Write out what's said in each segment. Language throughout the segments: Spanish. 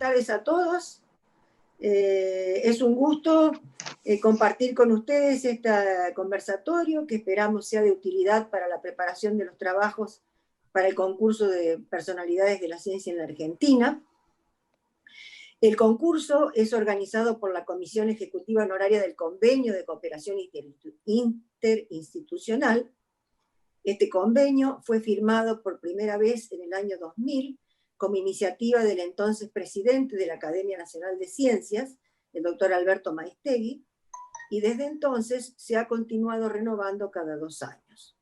tardes a todos. Es un gusto compartir con ustedes este conversatorio que esperamos sea de utilidad para la preparación de los trabajos para el concurso de personalidades de la ciencia en la Argentina. El concurso es organizado por la Comisión Ejecutiva Honoraria del Convenio de Cooperación Interinstitucional. Este convenio fue firmado por primera vez en el año 2000 como iniciativa del entonces presidente de la Academia Nacional de Ciencias, el doctor Alberto Maiztegui, y desde entonces se ha continuado renovando cada 2 años.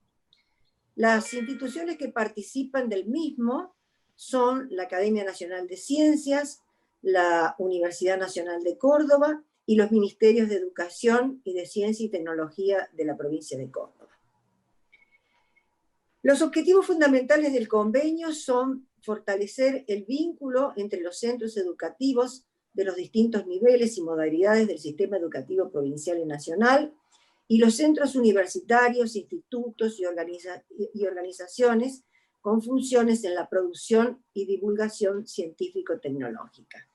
Las instituciones que participan del mismo son la Academia Nacional de Ciencias, la Universidad Nacional de Córdoba y los Ministerios de Educación y de Ciencia y Tecnología de la provincia de Córdoba. Los objetivos fundamentales del convenio son fortalecer el vínculo entre los centros educativos de los distintos niveles y modalidades del sistema educativo provincial y nacional, y los centros universitarios, institutos y organizaciones con funciones en la producción y divulgación científico-tecnológica.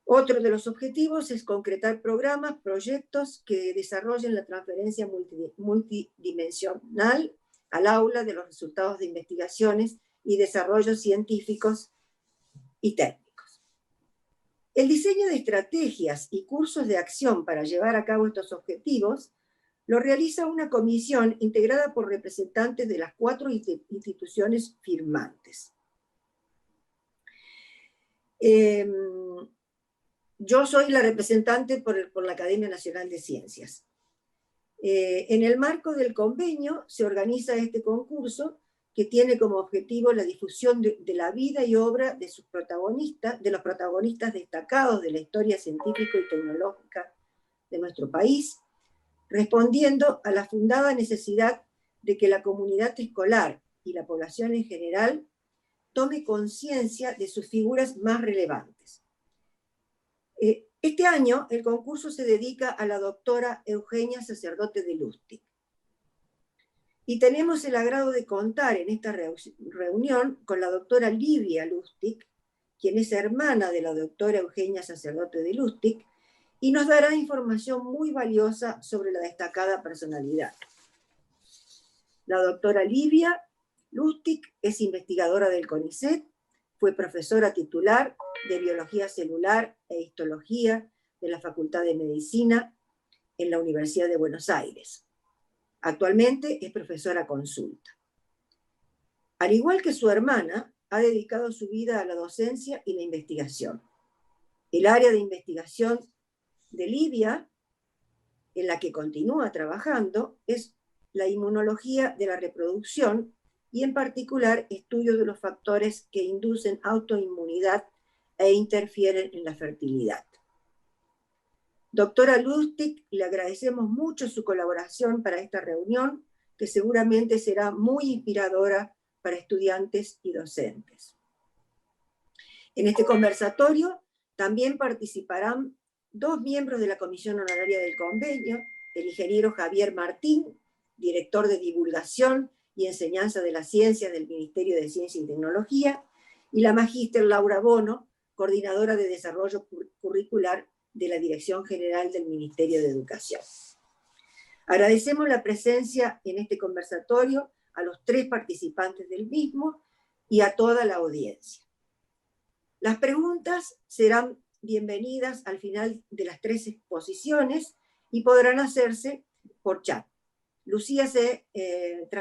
Otro de los objetivos es concretar programas, proyectos que desarrollen la transferencia multidimensional al aula de los resultados de investigaciones y desarrollos científicos y técnicos. El diseño de estrategias y cursos de acción para llevar a cabo estos objetivos lo realiza una comisión integrada por representantes de las 4 instituciones firmantes. Yo soy la representante por la Academia Nacional de Ciencias. En el marco del convenio se organiza este concurso que tiene como objetivo la difusión de la vida y obra de sus protagonistas, de los protagonistas destacados de la historia científica y tecnológica de nuestro país, respondiendo a la fundada necesidad de que la comunidad escolar y la población en general tome conciencia de sus figuras más relevantes. Este año el concurso se dedica a la doctora Eugenia Sacerdote de Lustig. Y tenemos el agrado de contar en esta reunión con la doctora Livia Lustig, quien es hermana de la doctora Eugenia Sacerdote de Lustig, y nos dará información muy valiosa sobre la destacada personalidad. La doctora Livia Lustig es investigadora del CONICET, fue profesora titular de Biología Celular e Histología de la Facultad de Medicina en la Universidad de Buenos Aires. Actualmente es profesora consulta. Al igual que su hermana, ha dedicado su vida a la docencia y la investigación. El área de investigación de Livia, en la que continúa trabajando, es la inmunología de la reproducción y en particular estudio de los factores que inducen autoinmunidad e interfieren en la fertilidad. Doctora Lustig, le agradecemos mucho su colaboración para esta reunión, que seguramente será muy inspiradora para estudiantes y docentes. En este conversatorio también participarán 2 miembros de la Comisión Honoraria del Convenio, el ingeniero Javier Martín, director de Divulgación y Enseñanza de las Ciencias del Ministerio de Ciencia y Tecnología, y la magíster Laura Bono, coordinadora de Desarrollo Curricular de la Dirección General del Ministerio de Educación. Agradecemos la presencia en este conversatorio a los 3 participantes del mismo y a toda la audiencia. Las preguntas serán bienvenidas al final de las 3 exposiciones y podrán hacerse por chat. Lucía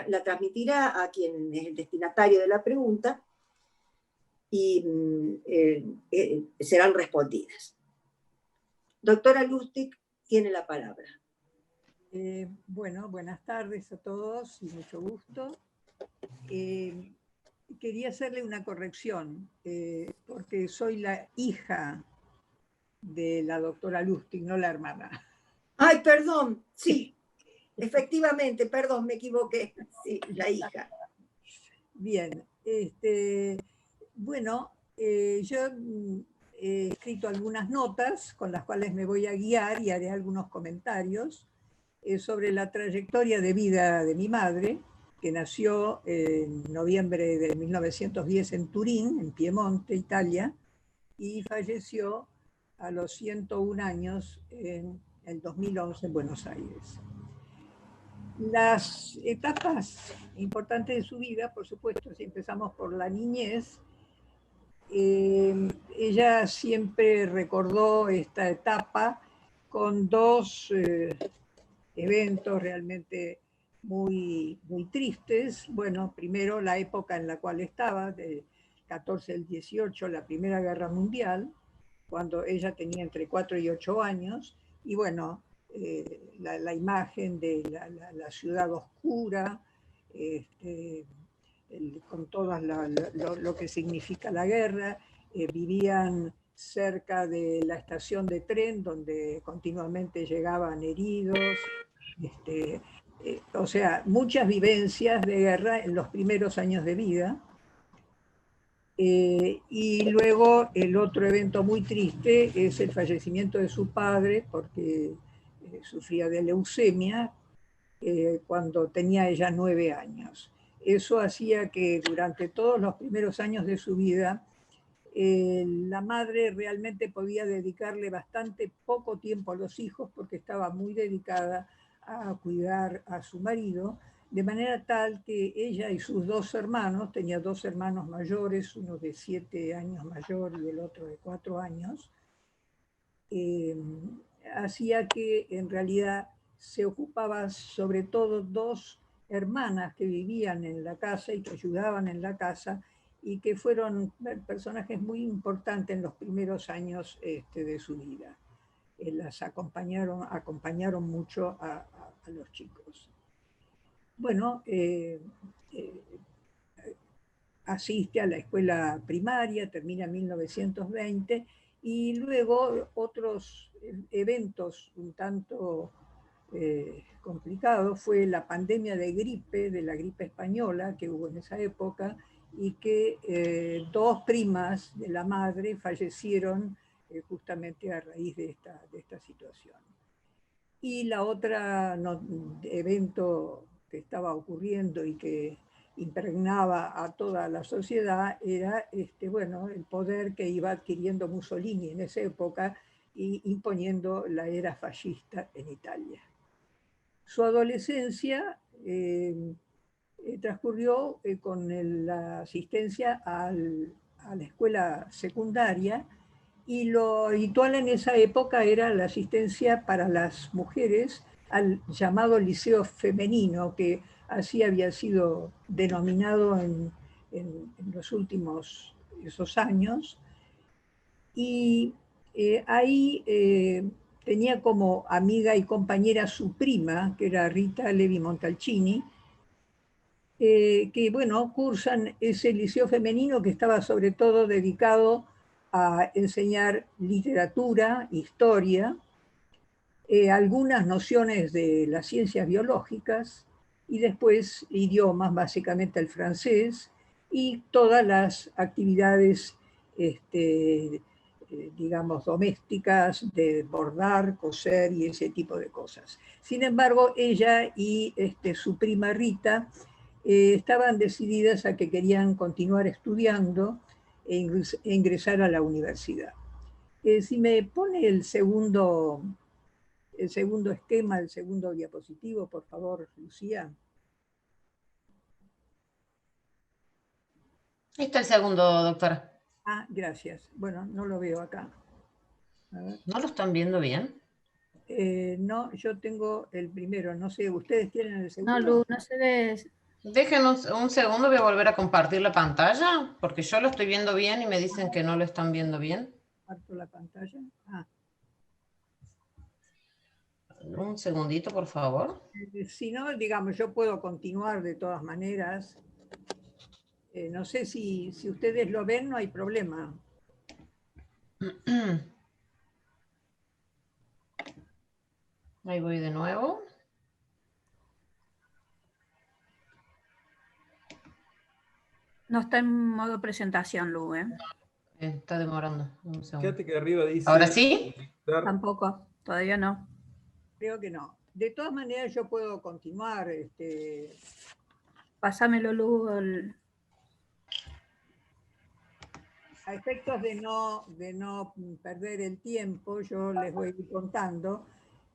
la transmitirá a quien es el destinatario de la pregunta y serán respondidas. Doctora Lustig, tiene la palabra. Bueno, buenas tardes a todos y mucho gusto. Quería hacerle una corrección, porque soy la hija de la doctora Lustig, no la hermana. Ay, perdón, sí, efectivamente, perdón, me equivoqué, sí, la hija. Bien, bueno, yo he escrito algunas notas con las cuales me voy a guiar y haré algunos comentarios sobre la trayectoria de vida de mi madre, que nació en noviembre de 1910 en Turín, en Piemonte, Italia, y falleció a los 101 años en el 2011 en Buenos Aires. Las etapas importantes de su vida, por supuesto, si empezamos por la niñez, ella siempre recordó esta etapa con dos eventos realmente muy tristes. Bueno, primero la época en la cual estaba, del 14 al 18, la Primera Guerra Mundial, cuando ella tenía entre 4 y 8 años, y bueno, la imagen de la ciudad oscura, con todo lo que significa la guerra. Vivían cerca de la estación de tren donde continuamente llegaban heridos, o sea, muchas vivencias de guerra en los primeros años de vida. Y luego el otro evento muy triste es el fallecimiento de su padre, porque sufría de leucemia cuando tenía ella 9 años. Eso hacía que durante todos los primeros años de su vida la madre realmente podía dedicarle bastante poco tiempo a los hijos porque estaba muy dedicada a cuidar a su marido, de manera tal que ella y sus 2 hermanos, tenía 2 hermanos mayores, uno de 7 años mayor y el otro de 4 años, hacía que en realidad se ocupaba sobre todo 2 hermanas que vivían en la casa y que ayudaban en la casa, y que fueron personajes muy importantes en los primeros años de su vida. Las acompañaron mucho a los chicos. Bueno, asiste a la escuela primaria, termina en 1920, y luego otros eventos un tanto complicados fue la pandemia de la gripe española que hubo en esa época, y que 2 primas de la madre fallecieron justamente a raíz de esta situación. Y la otra evento que estaba ocurriendo y que impregnaba a toda la sociedad era bueno, el poder que iba adquiriendo Mussolini en esa época y imponiendo la era fascista en Italia. Su adolescencia transcurrió con la asistencia a la escuela secundaria, y lo habitual en esa época era la asistencia para las mujeres al llamado liceo femenino, que así había sido denominado en los últimos esos años. Y ahí tenía como amiga y compañera su prima, que era Rita Levi Montalcini, que bueno, cursan ese liceo femenino que estaba sobre todo dedicado a enseñar literatura, historia, algunas nociones de las ciencias biológicas, y después idiomas, básicamente el francés, y todas las actividades, digamos, domésticas, de bordar, coser y ese tipo de cosas. Sin embargo, ella y su prima Rita estaban decididas a que querían continuar estudiando e ingresar a la universidad. Si me pone el segundo esquema, el segundo diapositivo, por favor, Lucía. Está el segundo, doctora. Ah, gracias. Bueno, no lo veo acá. A ver. ¿No lo están viendo bien? No, yo tengo el primero. No sé, ¿ustedes tienen el segundo? No, Lu, no se ve. Déjenos un segundo, voy a volver a compartir la pantalla, porque yo lo estoy viendo bien y me dicen que no lo están viendo bien. Comparto la pantalla. Ah. Un segundito, por favor. Si no, digamos, yo puedo continuar de todas maneras. No sé si ustedes lo ven, no hay problema. Ahí voy de nuevo. No está en modo presentación, Lu, ¿eh? Está demorando. Un segundo. Fíjate que arriba dice... ¿Ahora sí? Tampoco, todavía no. Creo que no. De todas maneras, yo puedo continuar Pásamelo, Lu, A efectos de no perder el tiempo, yo les voy a ir contando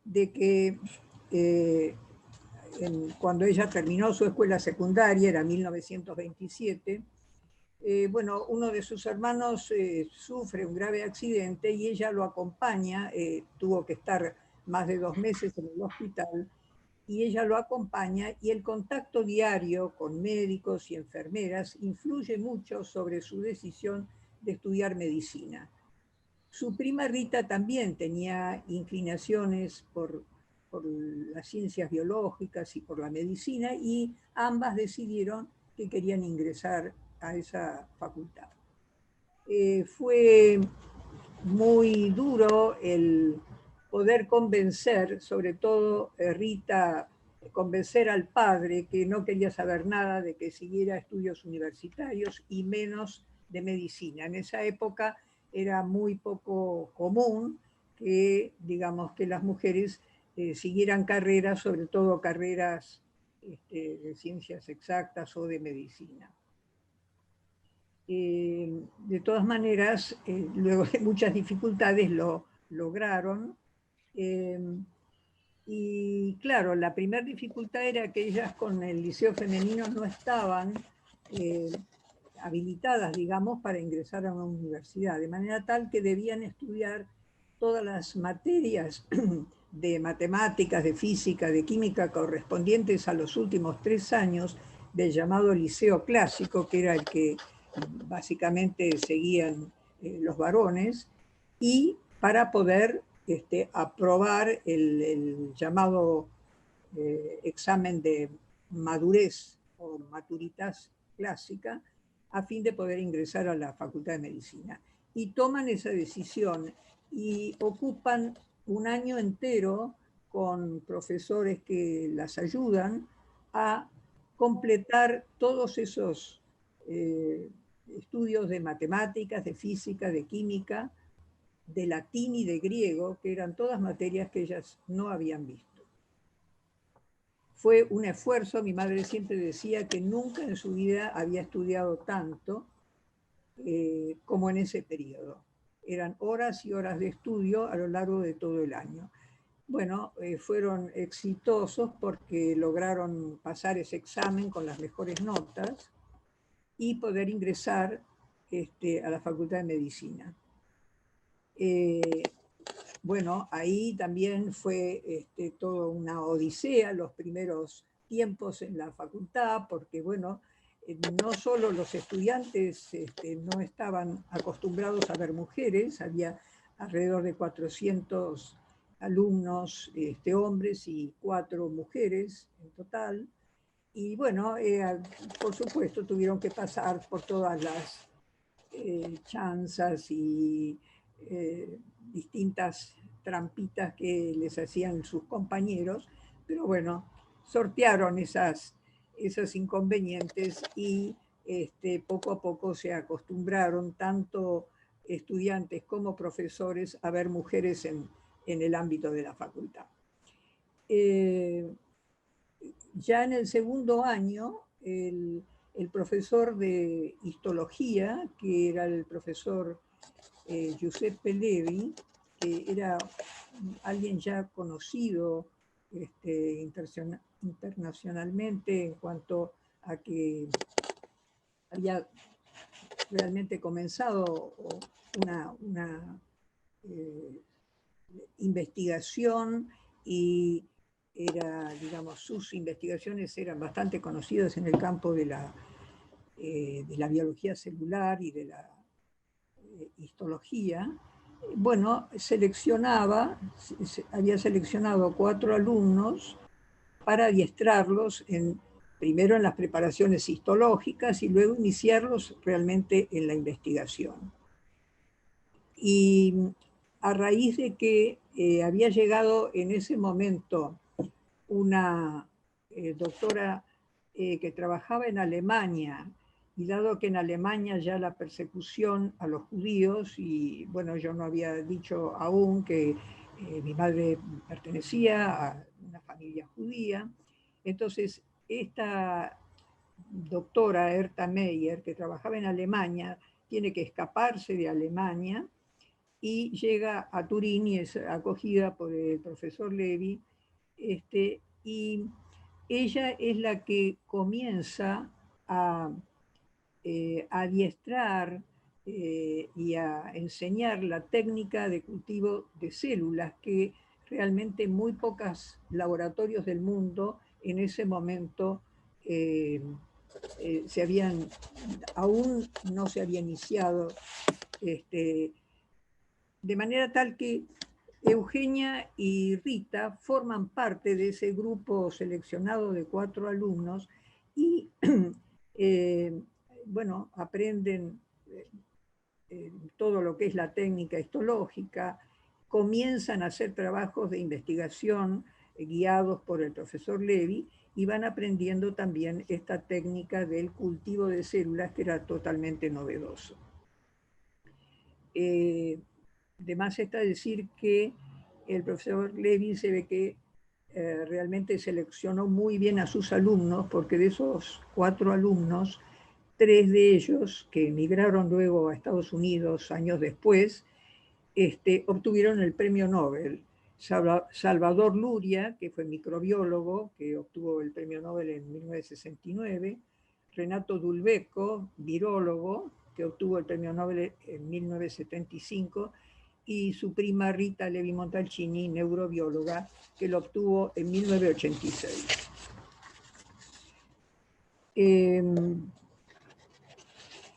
de que cuando ella terminó su escuela secundaria, era 1927, bueno, uno de sus hermanos sufre un grave accidente y ella lo acompaña, tuvo que estar más de 2 meses en el hospital, y ella lo acompaña, y el contacto diario con médicos y enfermeras influye mucho sobre su decisión de estudiar medicina. Su prima Rita también tenía inclinaciones por las ciencias biológicas y por la medicina, y ambas decidieron que querían ingresar a esa facultad. Fue muy duro el poder convencer, sobre todo Rita, convencer al padre, que no quería saber nada de que siguiera estudios universitarios y menos de medicina. En esa época era muy poco común que, digamos, que las mujeres siguieran carreras, sobre todo carreras de ciencias exactas o de medicina. De todas maneras, luego de muchas dificultades lo lograron. Y claro, la primera dificultad era que ellas con el liceo femenino no estaban habilitadas, digamos, para ingresar a una universidad, de manera tal que debían estudiar todas las materias de matemáticas, de física, de química correspondientes a los últimos 3 años del llamado liceo clásico, que era el que básicamente seguían los varones, y para poder aprobar el llamado examen de madurez o maturitas clásica, a fin de poder ingresar a la Facultad de Medicina. Y toman esa decisión y ocupan un año entero con profesores que las ayudan a completar todos esos estudios de matemáticas, de física, de química, de latín y de griego, que eran todas materias que ellas no habían visto. Fue un esfuerzo, mi madre siempre decía que nunca en su vida había estudiado tanto como en ese periodo. Eran horas y horas de estudio a lo largo de todo el año. Bueno, fueron exitosos porque lograron pasar ese examen con las mejores notas y poder ingresar a la Facultad de Medicina. Bueno, ahí también fue toda una odisea los primeros tiempos en la facultad, porque bueno, no solo los estudiantes no estaban acostumbrados a ver mujeres, había alrededor de 400 alumnos hombres y 4 mujeres en total, y bueno, por supuesto tuvieron que pasar por todas las chanzas y distintas trampitas que les hacían sus compañeros, pero bueno, sortearon esos inconvenientes y poco a poco se acostumbraron tanto estudiantes como profesores a ver mujeres en el ámbito de la facultad. Ya en el segundo año, el profesor de histología, que era el profesor Giuseppe Levi, que era alguien ya conocido internacionalmente en cuanto a que había realmente comenzado una investigación, y digamos, sus investigaciones eran bastante conocidas en el campo de la biología celular y de la histología. Bueno, había seleccionado 4 alumnos para adiestrarlos primero en las preparaciones histológicas y luego iniciarlos realmente en la investigación. Y a raíz de que había llegado en ese momento una doctora que trabajaba en Alemania, y dado que en Alemania ya la persecución a los judíos, y bueno, yo no había dicho aún que mi madre pertenecía a una familia judía, entonces esta doctora Herta Meyer, que trabajaba en Alemania, tiene que escaparse de Alemania y llega a Turín y es acogida por el profesor Levi, y ella es la que comienza a adiestrar y a enseñar la técnica de cultivo de células que realmente muy pocos laboratorios del mundo en ese momento aún no se había iniciado, de manera tal que Eugenia y Rita forman parte de ese grupo seleccionado de 4 alumnos y bueno, aprenden todo lo que es la técnica histológica, comienzan a hacer trabajos de investigación guiados por el profesor Levi y van aprendiendo también esta técnica del cultivo de células que era totalmente novedoso. Además está decir que el profesor Levi se ve que realmente seleccionó muy bien a sus alumnos, porque de esos 4 alumnos, 3 de ellos, que emigraron luego a Estados Unidos años después, obtuvieron el premio Nobel. Salvador Luria, que fue microbiólogo, que obtuvo el premio Nobel en 1969, Renato Dulbecco, virólogo, que obtuvo el premio Nobel en 1975, y su prima Rita Levi Montalcini, neurobióloga, que lo obtuvo en 1986.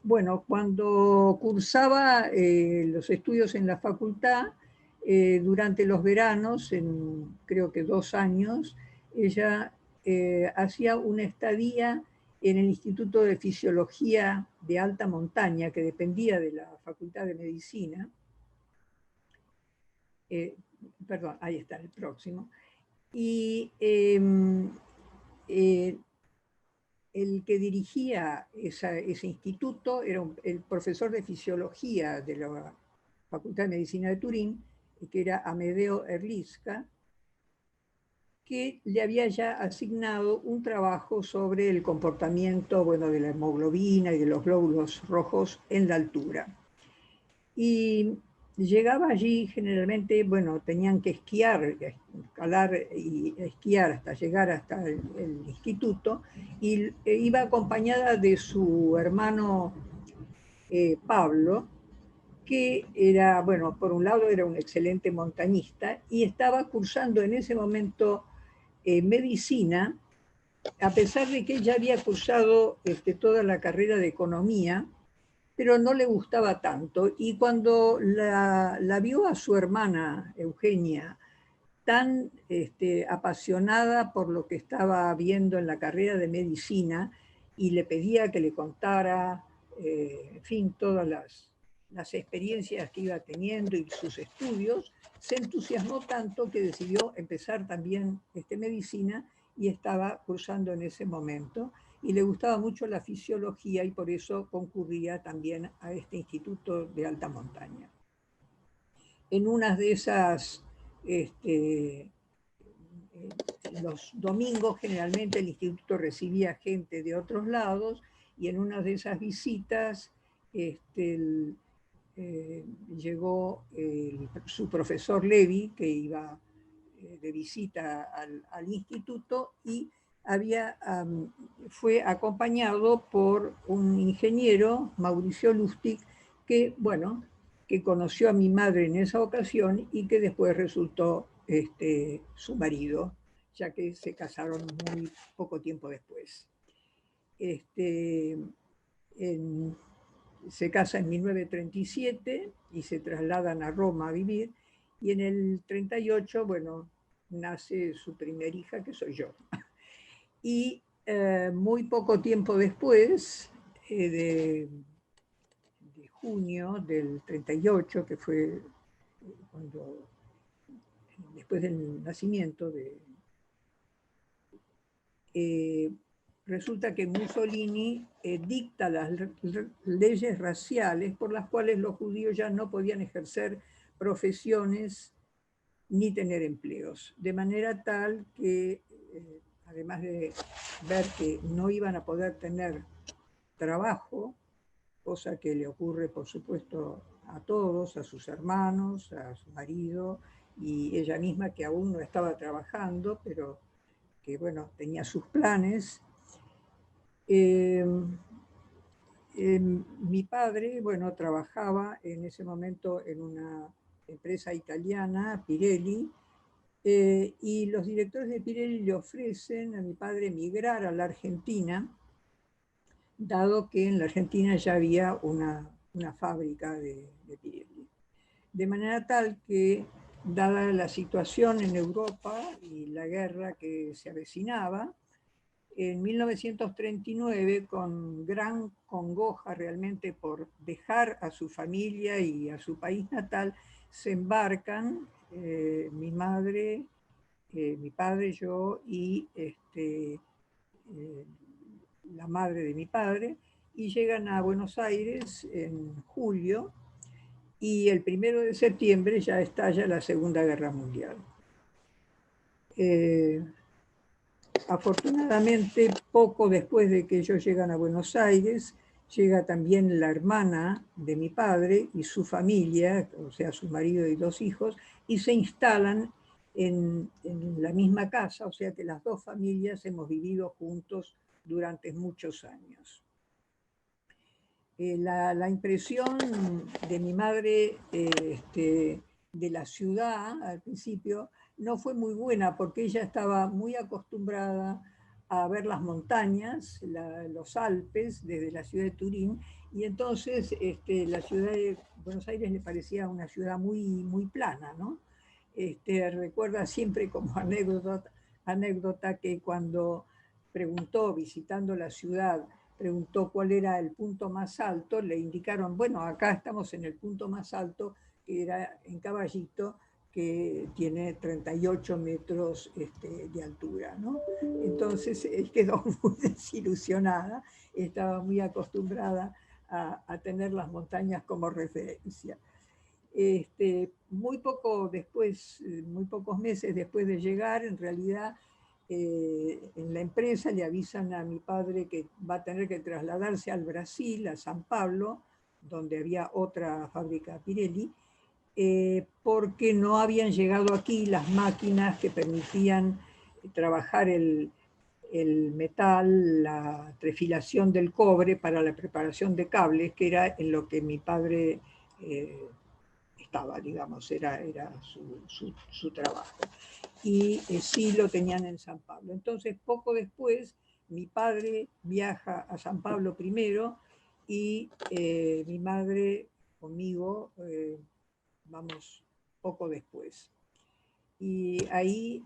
Bueno, cuando cursaba los estudios en la facultad, durante los veranos, en creo que 2 años, ella hacía una estadía en el Instituto de Fisiología de Alta Montaña, que dependía de la Facultad de Medicina. Perdón, ahí está el próximo. Y el que dirigía ese instituto era el profesor de fisiología de la Facultad de Medicina de Turín, que era Amedeo Erliska, que le había ya asignado un trabajo sobre el comportamiento, bueno, de la hemoglobina y de los glóbulos rojos en la altura. Y llegaba allí generalmente, bueno, tenían que esquiar, escalar y esquiar hasta llegar hasta el instituto, y iba acompañada de su hermano Pablo, que era, bueno, por un lado era un excelente montañista y estaba cursando en ese momento medicina, a pesar de que ella había cursado toda la carrera de economía, pero no le gustaba tanto. Y cuando la vio a su hermana Eugenia tan apasionada por lo que estaba viendo en la carrera de medicina, y le pedía que le contara, en fin, todas las experiencias que iba teniendo y sus estudios, se entusiasmó tanto que decidió empezar también medicina y estaba cursando en ese momento. Y le gustaba mucho la fisiología y por eso concurría también a este instituto de alta montaña. En unas de esas, los domingos generalmente el instituto recibía gente de otros lados, y en una de esas visitas llegó su profesor Levi, que iba de visita al instituto, y fue acompañado por un ingeniero, Mauricio Lustig, que, bueno, que conoció a mi madre en esa ocasión y que después resultó su marido, ya que se casaron muy poco tiempo después. Se casa en 1937 y se trasladan a Roma a vivir, y en el 38, bueno, nace su primer hija, que soy yo. Y muy poco tiempo después, de junio del 38, que fue cuando, después del nacimiento resulta que Mussolini dicta las leyes raciales por las cuales los judíos ya no podían ejercer profesiones ni tener empleos, de manera tal que además de ver que no iban a poder tener trabajo, cosa que le ocurre, por supuesto, a todos, a sus hermanos, a su marido, y ella misma que aún no estaba trabajando, pero que, bueno, tenía sus planes. Mi padre, bueno, trabajaba en ese momento en una empresa italiana, Pirelli, y los directores de Pirelli le ofrecen a mi padre emigrar a la Argentina, dado que en la Argentina ya había una fábrica de Pirelli. De manera tal que, dada la situación en Europa y la guerra que se avecinaba, en 1939, con gran congoja realmente por dejar a su familia y a su país natal, se embarcan mi madre, mi padre, yo y la madre de mi padre, y llegan a Buenos Aires en julio, y el 1 de septiembre ya estalla la Segunda Guerra Mundial. Afortunadamente, poco después de que ellos llegan a Buenos Aires, llega también la hermana de mi padre y su familia, o sea, su marido y 2 hijos, y se instalan en la misma casa, o sea que las 2 familias hemos vivido juntos durante muchos años. La impresión de mi madre de la ciudad al principio no fue muy buena, porque ella estaba muy acostumbrada a ver las montañas, los Alpes, desde la ciudad de Turín, y entonces la ciudad de Buenos Aires le parecía una ciudad muy, muy plana, ¿no? Recuerda siempre como anécdota que cuando preguntó, visitando la ciudad, preguntó cuál era el punto más alto, le indicaron, bueno, acá estamos en el punto más alto, que era en Caballito, que tiene 38 metros de altura, ¿no? Entonces quedó muy desilusionada, estaba muy acostumbrada a tener las montañas como referencia. Muy pocos meses después de llegar, en realidad, en la empresa le avisan a mi padre que va a tener que trasladarse al Brasil, a San Pablo, donde había otra fábrica Pirelli, porque no habían llegado aquí las máquinas que permitían trabajar el metal, la trefilación del cobre para la preparación de cables, que era en lo que mi padre estaba, digamos, era su trabajo. Y sí lo tenían en San Pablo. Entonces, poco después, mi padre viaja a San Pablo primero, y mi madre conmigo vamos poco después. Y ahí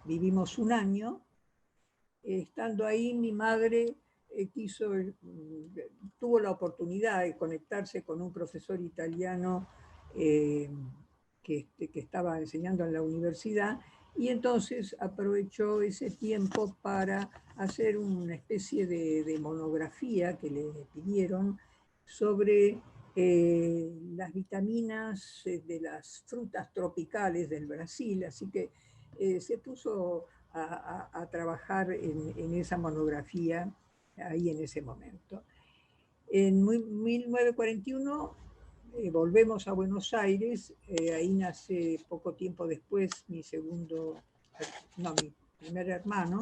vivimos un año. Estando ahí, mi madre tuvo la oportunidad de conectarse con un profesor italiano que estaba enseñando en la universidad, y entonces aprovechó ese tiempo para hacer una especie de monografía que le pidieron sobre las vitaminas de las frutas tropicales del Brasil, así que se puso a trabajar en esa monografía ahí en ese momento. En 1941 volvemos a Buenos Aires, ahí nace poco tiempo después mi primer hermano,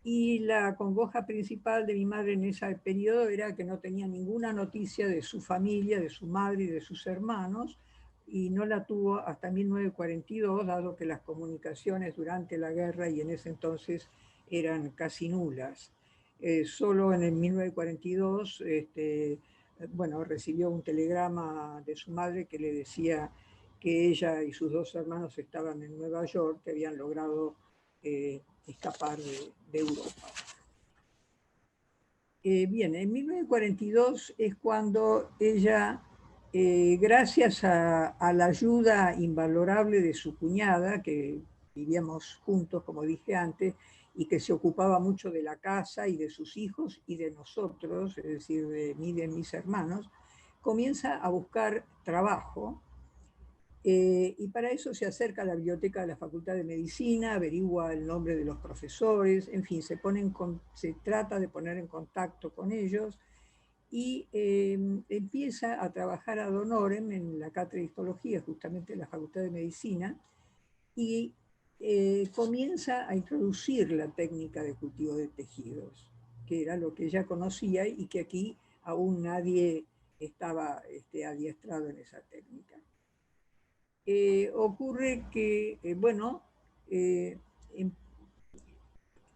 y la congoja principal de mi madre en ese periodo era que no tenía ninguna noticia de su familia, de su madre y de sus hermanos, y no la tuvo hasta 1942, dado que las comunicaciones durante la guerra y en ese entonces eran casi nulas. Solo en el 1942 bueno, recibió un telegrama de su madre que le decía que ella y sus 2 hermanos estaban en Nueva York, que habían logrado escapar de Europa. Bien, en 1942 es cuando ella, gracias a la ayuda invalorable de su cuñada, que vivíamos juntos, como dije antes, y que se ocupaba mucho de la casa y de sus hijos y de nosotros, es decir, de mí y de mis hermanos, comienza a buscar trabajo. Y para eso se acerca a la biblioteca de la Facultad de Medicina, averigua el nombre de los profesores, en fin, se trata de poner en contacto con ellos y empieza a trabajar ad honorem en la cátedra de histología, justamente en la Facultad de Medicina, y comienza a introducir la técnica de cultivo de tejidos, que era lo que ella conocía y que aquí aún nadie estaba adiestrado en esa técnica. Ocurre que, bueno,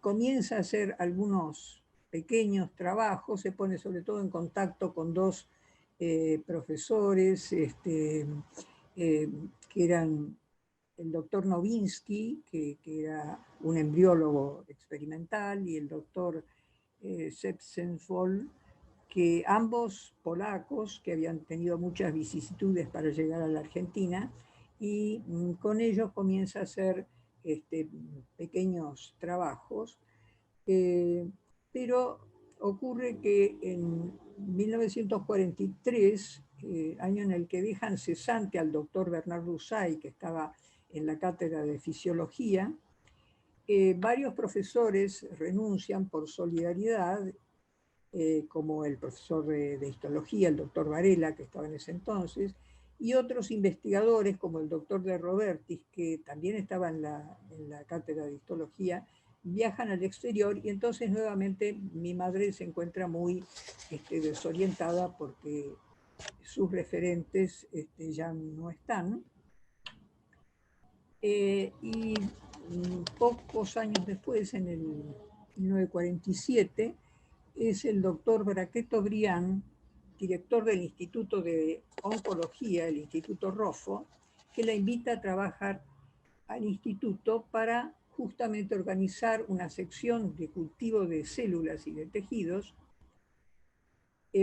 comienza a hacer algunos pequeños trabajos, se pone sobre todo en contacto con dos profesores que eran el doctor Nowinski, que era un embriólogo experimental, y el doctor Sepsenfol, que ambos polacos, que habían tenido muchas vicisitudes para llegar a la Argentina, y con ellos comienza a hacer pequeños trabajos, pero ocurre que en 1943, año en el que dejan cesante al doctor Bernardo Usay, que estaba en la cátedra de fisiología, varios profesores renuncian por solidaridad, como el profesor de histología, el doctor Varela, que estaba en ese entonces, y otros investigadores como el doctor de Robertis, que también estaba en la cátedra de histología, viajan al exterior, y entonces nuevamente mi madre se encuentra muy desorientada porque sus referentes ya no están. Y pocos años después, en el 1947, es el doctor Braqueto Brián, director del Instituto de Oncología, el Instituto Roffo, que la invita a trabajar al instituto para justamente organizar una sección de cultivo de células y de tejidos,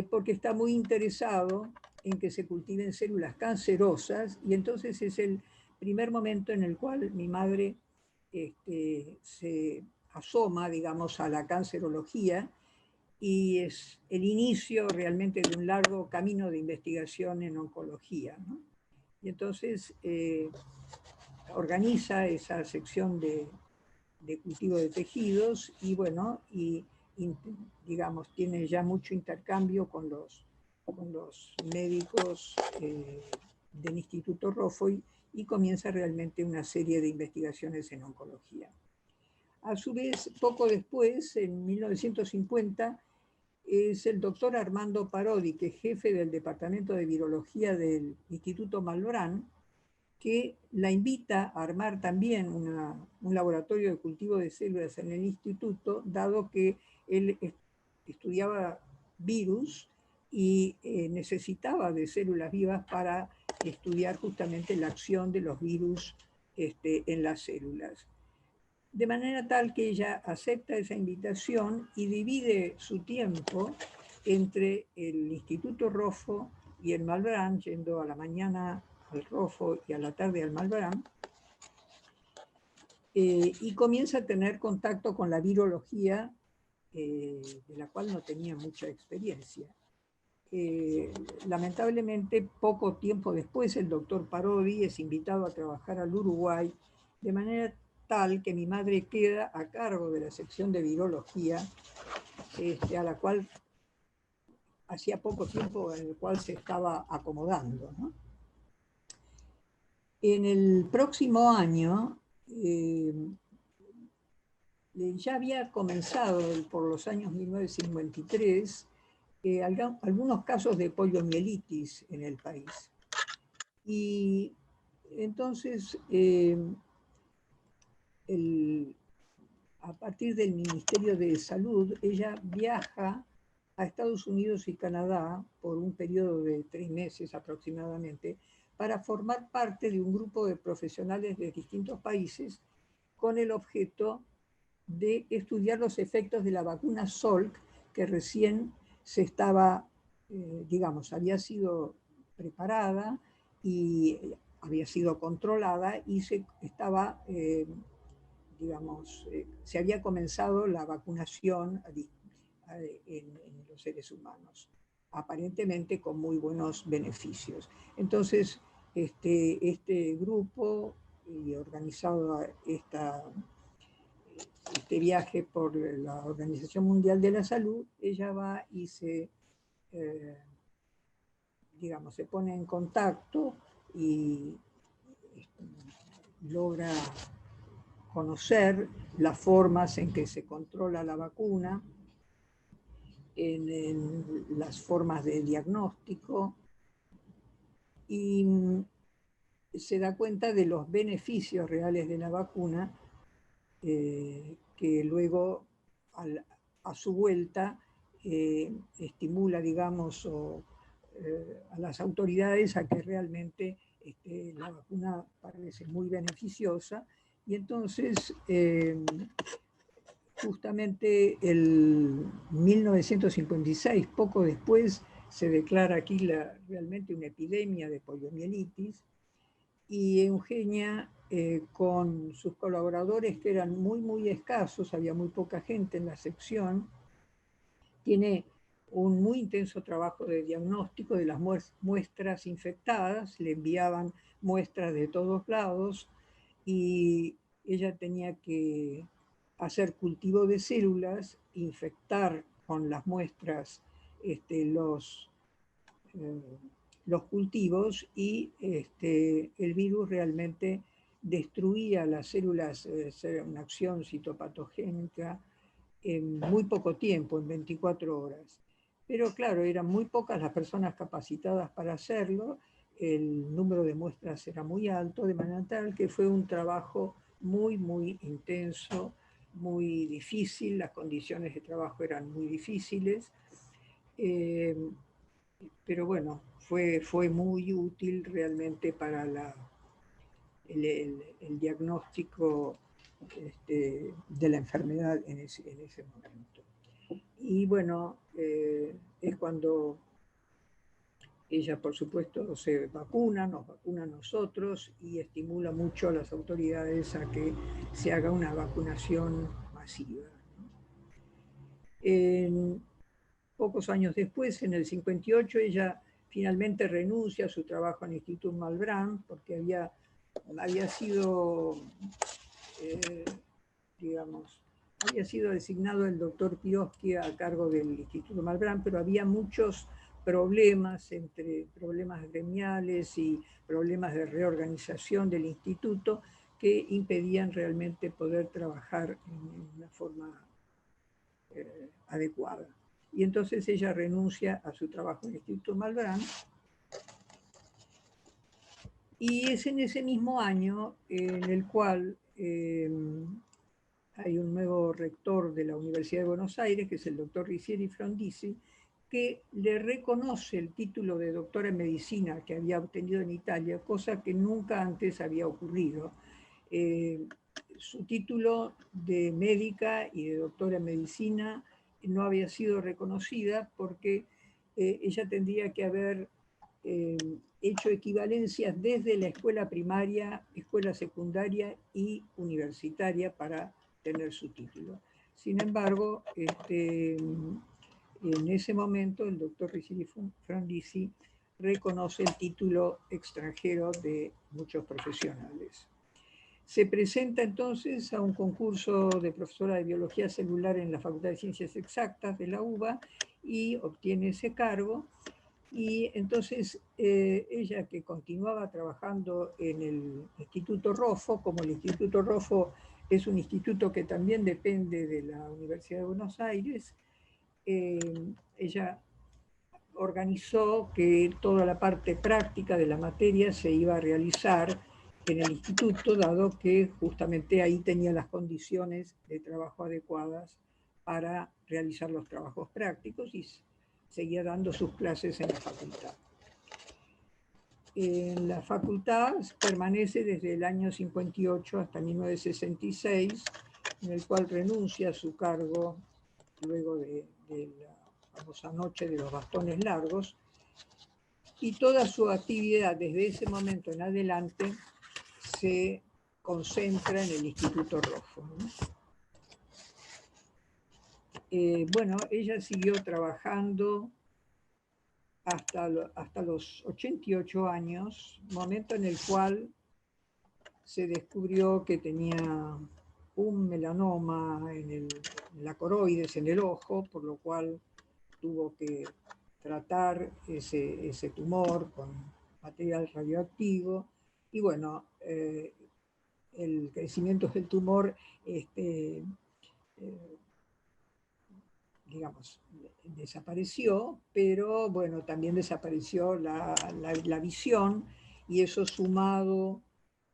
porque está muy interesado en que se cultiven células cancerosas, y entonces es el primer momento en el cual mi madre se asoma, digamos, a la cancerología, y es el inicio realmente de un largo camino de investigación en oncología, ¿no? Y entonces organiza esa sección de cultivo de tejidos, y bueno, y digamos, tiene ya mucho intercambio con los médicos del Instituto Roffo, y comienza realmente una serie de investigaciones en oncología. A su vez, poco después, en 1950, es el doctor Armando Parodi, que es jefe del Departamento de Virología del Instituto Malbrán, que la invita a armar también un laboratorio de cultivo de células en el instituto, dado que él estudiaba virus y necesitaba de células vivas para estudiar justamente la acción de los virus en las células. De manera tal que ella acepta esa invitación y divide su tiempo entre el Instituto Roffo y el Malbrán, yendo a la mañana al Roffo y a la tarde al Malbrán, y comienza a tener contacto con la virología, de la cual no tenía mucha experiencia. Lamentablemente, poco tiempo después, el doctor Parodi es invitado a trabajar al Uruguay, de manera tal que mi madre queda a cargo de la sección de virología, a la cual hacía poco tiempo en el cual se estaba acomodando, ¿no? En el próximo año, ya había comenzado, por los años 1953, algunos casos de poliomielitis en el país. Y entonces, a partir del Ministerio de Salud, ella viaja a Estados Unidos y Canadá por un periodo de 3 meses aproximadamente, para formar parte de un grupo de profesionales de distintos países con el objeto de estudiar los efectos de la vacuna Salk, que recién se estaba, digamos, había sido preparada y había sido controlada, y se estaba, digamos, se había comenzado la vacunación en los seres humanos, aparentemente con muy buenos beneficios. Entonces, este grupo y organizado este viaje por la Organización Mundial de la Salud, ella va y digamos, se pone en contacto y logra conocer las formas en que se controla la vacuna, en las formas de diagnóstico, y se da cuenta de los beneficios reales de la vacuna, que luego a su vuelta estimula, digamos, a las autoridades a que realmente la vacuna parece muy beneficiosa. Y entonces, justamente en 1956, poco después, se declara aquí realmente una epidemia de poliomielitis, y Eugenia, con sus colaboradores, que eran muy escasos, había muy poca gente en la sección, tiene un muy intenso trabajo de diagnóstico de las muestras infectadas, le enviaban muestras de todos lados, y ella tenía que hacer cultivo de células, infectar con las muestras los cultivos, y el virus realmente destruía las células, una acción citopatogénica en muy poco tiempo, en 24 horas. Pero claro, eran muy pocas las personas capacitadas para hacerlo, el número de muestras era muy alto, de manera tal que fue un trabajo muy intenso, muy difícil, las condiciones de trabajo eran muy difíciles, pero bueno, fue muy útil realmente para el diagnóstico de la enfermedad en ese momento. Y bueno, es cuando ella, por supuesto, se vacuna, nos vacuna a nosotros y estimula mucho a las autoridades a que se haga una vacunación masiva. Pocos años después, en el 58, ella finalmente renuncia a su trabajo en el Instituto Malbrán, porque había sido, digamos, había sido designado el doctor Piroski a cargo del Instituto Malbrán, pero había muchos problemas, entre problemas gremiales y problemas de reorganización del instituto, que impedían realmente poder trabajar en una forma adecuada. Y entonces ella renuncia a su trabajo en el Instituto Malbrán, y es en ese mismo año en el cual hay un nuevo rector de la Universidad de Buenos Aires, que es el doctor Ricieri Frondizi, que le reconoce el título de doctora en medicina que había obtenido en Italia, cosa que nunca antes había ocurrido. Su título de médica y de doctora en medicina no había sido reconocida porque ella tendría que haber hecho equivalencias desde la escuela primaria, escuela secundaria y universitaria para tener su título. Sin embargo, en ese momento el doctor Ricieri Frondizi reconoce el título extranjero de muchos profesionales. Se presenta entonces a un concurso de profesora de biología celular en la Facultad de Ciencias Exactas de la UBA y obtiene ese cargo. Y entonces ella, que continuaba trabajando en el Instituto Roffo, como el Instituto Roffo es un instituto que también depende de la Universidad de Buenos Aires, ella organizó que toda la parte práctica de la materia se iba a realizar en el instituto, dado que justamente ahí tenía las condiciones de trabajo adecuadas para realizar los trabajos prácticos, y seguía dando sus clases en la facultad. En la facultad permanece desde el año 58 hasta 1966, en el cual renuncia a su cargo luego de la famosa noche de los bastones largos, y toda su actividad desde ese momento en adelante se concentra en el Instituto Roffo, ¿no? Bueno, ella siguió trabajando hasta los 88 años, momento en el cual se descubrió que tenía un melanoma en la coroides, en el ojo, por lo cual tuvo que tratar ese tumor con material radioactivo. Y bueno, el crecimiento del tumor, digamos, desapareció, pero bueno, también desapareció la visión, y eso sumado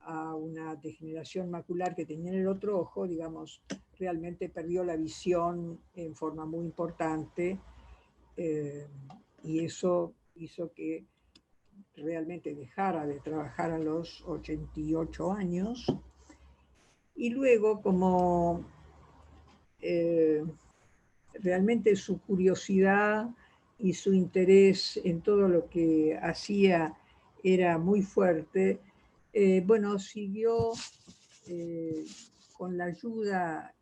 a una degeneración macular que tenía en el otro ojo, digamos, realmente perdió la visión en forma muy importante, y eso hizo que realmente dejara de trabajar a los 88 años. Y luego, como realmente su curiosidad y su interés en todo lo que hacía era muy fuerte, bueno, siguió con la ayuda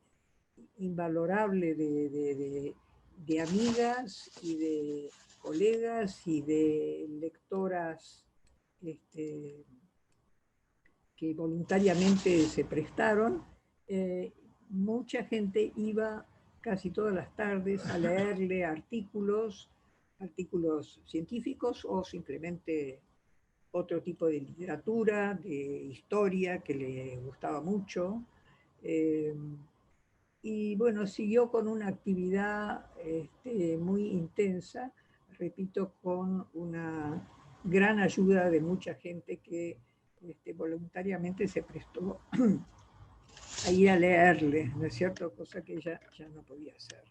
invalorable de amigas y de colegas y de lectoras que voluntariamente se prestaron. Mucha gente iba casi todas las tardes a leerle artículos científicos o simplemente otro tipo de literatura, de historia que le gustaba mucho. Y bueno, siguió con una actividad muy intensa, repito, con una gran ayuda de mucha gente que voluntariamente se prestó a ir a leerle, ¿no es cierto? Cosa que ella ya no podía hacer.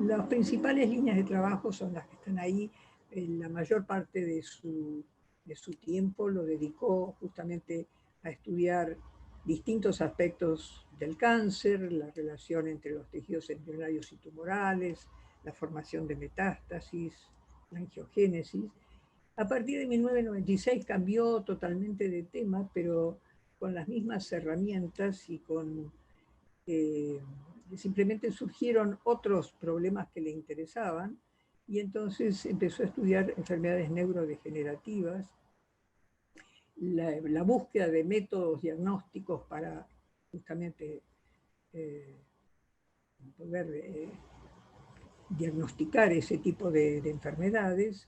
Las principales líneas de trabajo son las que están ahí. La mayor parte de su tiempo lo dedicó justamente a estudiar distintos aspectos del cáncer, la relación entre los tejidos embrionarios y tumorales, la formación de metástasis, la angiogénesis. A partir de 1996 cambió totalmente de tema, pero con las mismas herramientas y con simplemente surgieron otros problemas que le interesaban, y entonces empezó a estudiar enfermedades neurodegenerativas, la búsqueda de métodos diagnósticos para justamente poder diagnosticar ese tipo de enfermedades.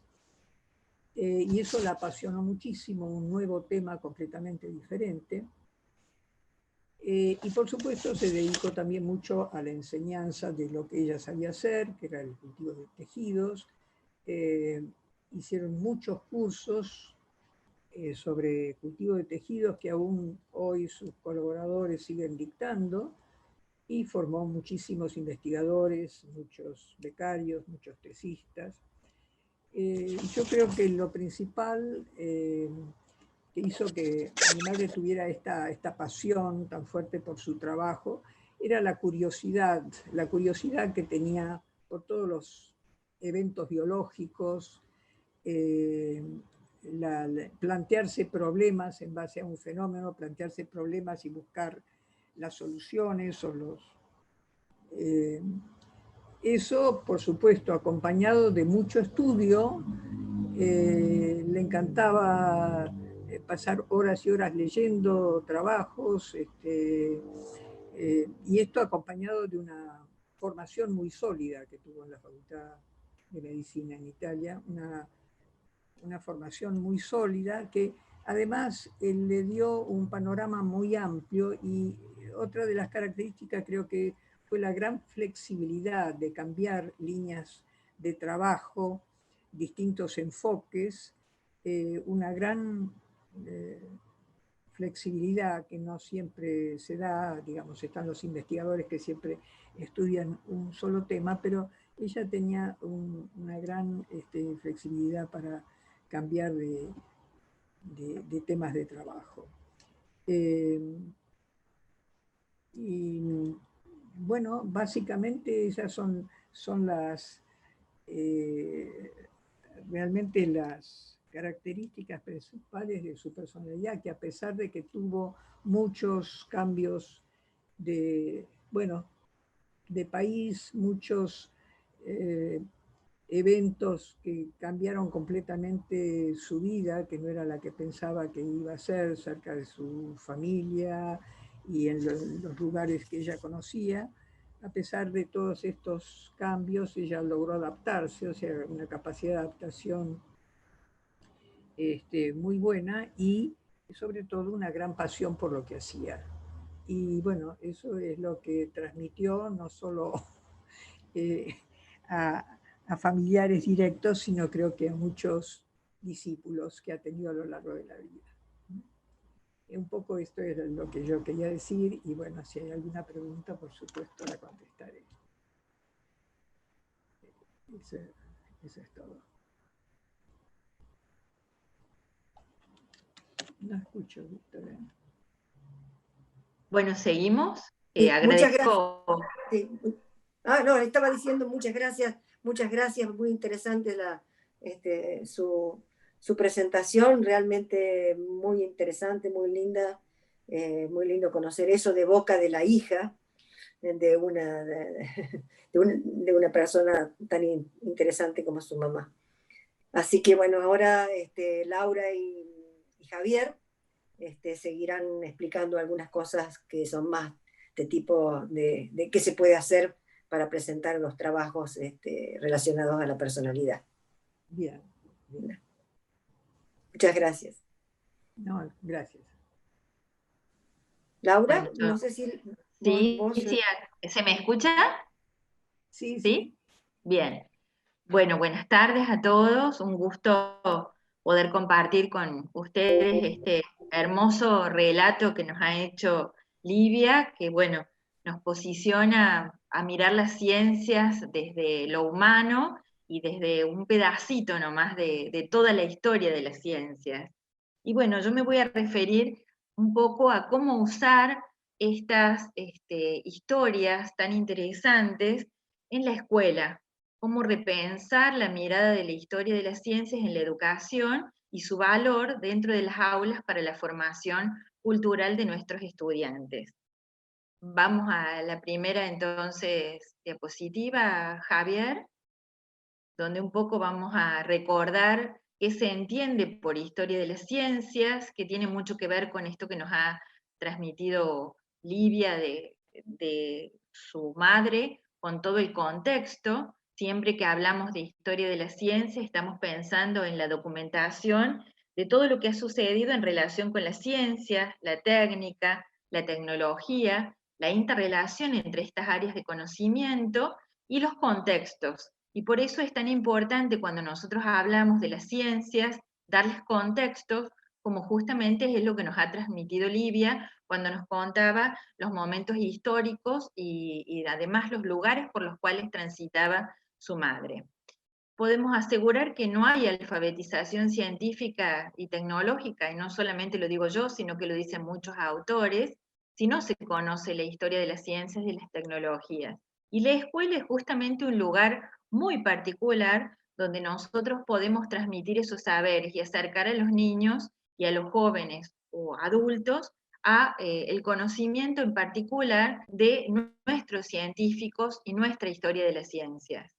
Y eso la apasionó muchísimo, un nuevo tema completamente diferente. Y por supuesto se dedicó también mucho a la enseñanza de lo que ella sabía hacer, que era el cultivo de tejidos. Hicieron muchos cursos sobre cultivo de tejidos que aún hoy sus colaboradores siguen dictando, y formó muchísimos investigadores, muchos becarios, muchos tesistas. Yo creo que lo principal que hizo que mi madre tuviera esta pasión tan fuerte por su trabajo era la curiosidad que tenía por todos los eventos biológicos, plantearse problemas en base a un fenómeno, plantearse problemas y buscar las soluciones o eso, por supuesto, acompañado de mucho estudio. Le encantaba pasar horas y horas leyendo trabajos, y esto acompañado de una formación muy sólida que tuvo en la Facultad de Medicina en Italia, una formación muy sólida que además le dio un panorama muy amplio, y otra de las características creo que fue la gran flexibilidad de cambiar líneas de trabajo, distintos enfoques, una gran flexibilidad que no siempre se da. Digamos, están los investigadores que siempre estudian un solo tema, pero ella tenía una gran flexibilidad para cambiar de temas de trabajo. Y bueno, básicamente esas son las realmente las características principales de su personalidad, que a pesar de que tuvo muchos cambios de país, muchos eventos que cambiaron completamente su vida, que no era la que pensaba que iba a ser, cerca de su familia y en los lugares que ella conocía. A pesar de todos estos cambios, ella logró adaptarse, o sea, una capacidad de adaptación muy buena y sobre todo una gran pasión por lo que hacía. Y bueno, eso es lo que transmitió no solo a familiares directos, sino creo que a muchos discípulos que ha tenido a lo largo de la vida. Un poco esto es lo que yo quería decir y bueno, si hay alguna pregunta, por supuesto la contestaré. Eso es todo. No escucho, Victoria. Bueno, seguimos. Sí, muchas gracias. Agradezco. Sí. No, le estaba diciendo muchas gracias, muy interesante su presentación, realmente muy interesante, muy linda, muy lindo conocer eso de boca de la hija de una persona tan interesante como su mamá. Así que bueno, ahora Laura y Javier seguirán explicando algunas cosas que son más de tipo de qué se puede hacer para presentar los trabajos relacionados a la personalidad. Bien, bien. Muchas gracias. No, gracias. Laura, Bueno, no sé si sí, ¿se me escucha? Sí, ¿Sí? Bien. Bueno, buenas tardes a todos. Un gusto poder compartir con ustedes este hermoso relato que nos ha hecho Livia, que bueno, nos posiciona a mirar las ciencias desde lo humano y desde un pedacito nomás de toda la historia de las ciencias. Y bueno, yo me voy a referir un poco a cómo usar estas historias tan interesantes en la escuela, cómo repensar la mirada de la historia de las ciencias en la educación y su valor dentro de las aulas para la formación cultural de nuestros estudiantes. Vamos a la primera entonces diapositiva, Javier, donde un poco vamos a recordar qué se entiende por historia de las ciencias, que tiene mucho que ver con esto que nos ha transmitido Livia de su madre, con todo el contexto. Siempre que hablamos de historia de la ciencia, estamos pensando en la documentación de todo lo que ha sucedido en relación con la ciencia, la técnica, la tecnología, la interrelación entre estas áreas de conocimiento y los contextos. Y por eso es tan importante cuando nosotros hablamos de las ciencias, darles contextos, como justamente es lo que nos ha transmitido Livia cuando nos contaba los momentos históricos y además los lugares por los cuales transitaba su madre. Podemos asegurar que no hay alfabetización científica y tecnológica, y no solamente lo digo yo, sino que lo dicen muchos autores, si no se conoce la historia de las ciencias y las tecnologías. Y la escuela es justamente un lugar muy particular donde nosotros podemos transmitir esos saberes y acercar a los niños y a los jóvenes o adultos a el conocimiento en particular de nuestros científicos y nuestra historia de las ciencias.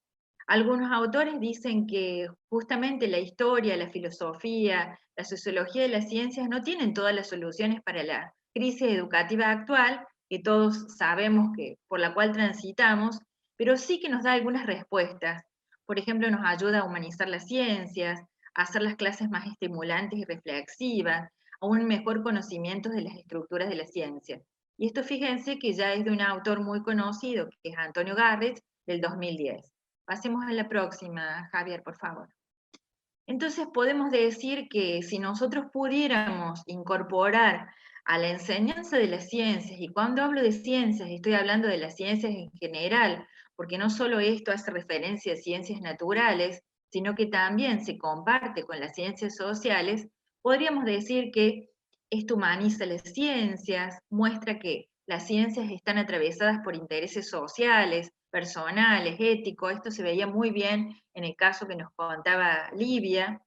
Algunos autores dicen que justamente la historia, la filosofía, la sociología de las ciencias no tienen todas las soluciones para la crisis educativa actual, que todos sabemos que por la cual transitamos, pero sí que nos da algunas respuestas. Por ejemplo, nos ayuda a humanizar las ciencias, a hacer las clases más estimulantes y reflexivas, a un mejor conocimiento de las estructuras de la ciencia. Y esto fíjense que ya es de un autor muy conocido, que es Antonio Garrett, del 2010. Pasemos a la próxima, Javier, por favor. Entonces podemos decir que si nosotros pudiéramos incorporar a la enseñanza de las ciencias, y cuando hablo de ciencias estoy hablando de las ciencias en general, porque no solo esto hace referencia a ciencias naturales, sino que también se comparte con las ciencias sociales, podríamos decir que esto humaniza las ciencias, muestra que las ciencias están atravesadas por intereses sociales, personales, éticos. Esto se veía muy bien en el caso que nos contaba Livia.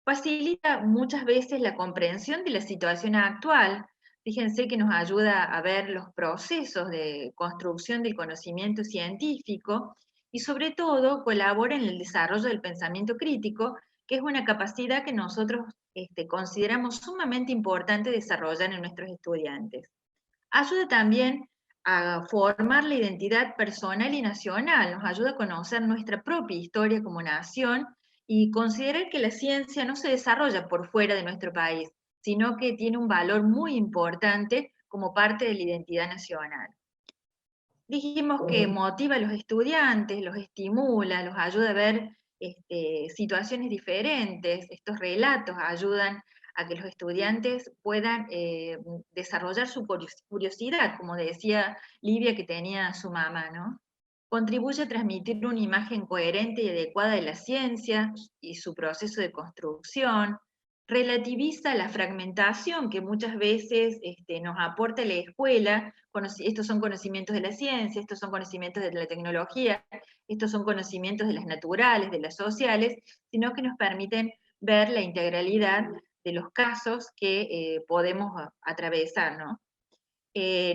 Facilita muchas veces la comprensión de la situación actual. Fíjense que nos ayuda a ver los procesos de construcción del conocimiento científico, y sobre todo colabora en el desarrollo del pensamiento crítico, que es una capacidad que nosotros consideramos sumamente importante desarrollar en nuestros estudiantes. Ayuda también a formar la identidad personal y nacional, nos ayuda a conocer nuestra propia historia como nación y considerar que la ciencia no se desarrolla por fuera de nuestro país, sino que tiene un valor muy importante como parte de la identidad nacional. Dijimos que motiva a los estudiantes, los estimula, los ayuda a ver situaciones diferentes, estos relatos ayudan a que los estudiantes puedan desarrollar su curiosidad, como decía Livia que tenía su mamá, ¿no? Contribuye a transmitir una imagen coherente y adecuada de la ciencia y su proceso de construcción, relativiza la fragmentación que muchas veces nos aporta la escuela. Estos son conocimientos de la ciencia, estos son conocimientos de la tecnología, estos son conocimientos de las naturales, de las sociales, sino que nos permiten ver la integralidad de los casos que podemos atravesar, ¿no?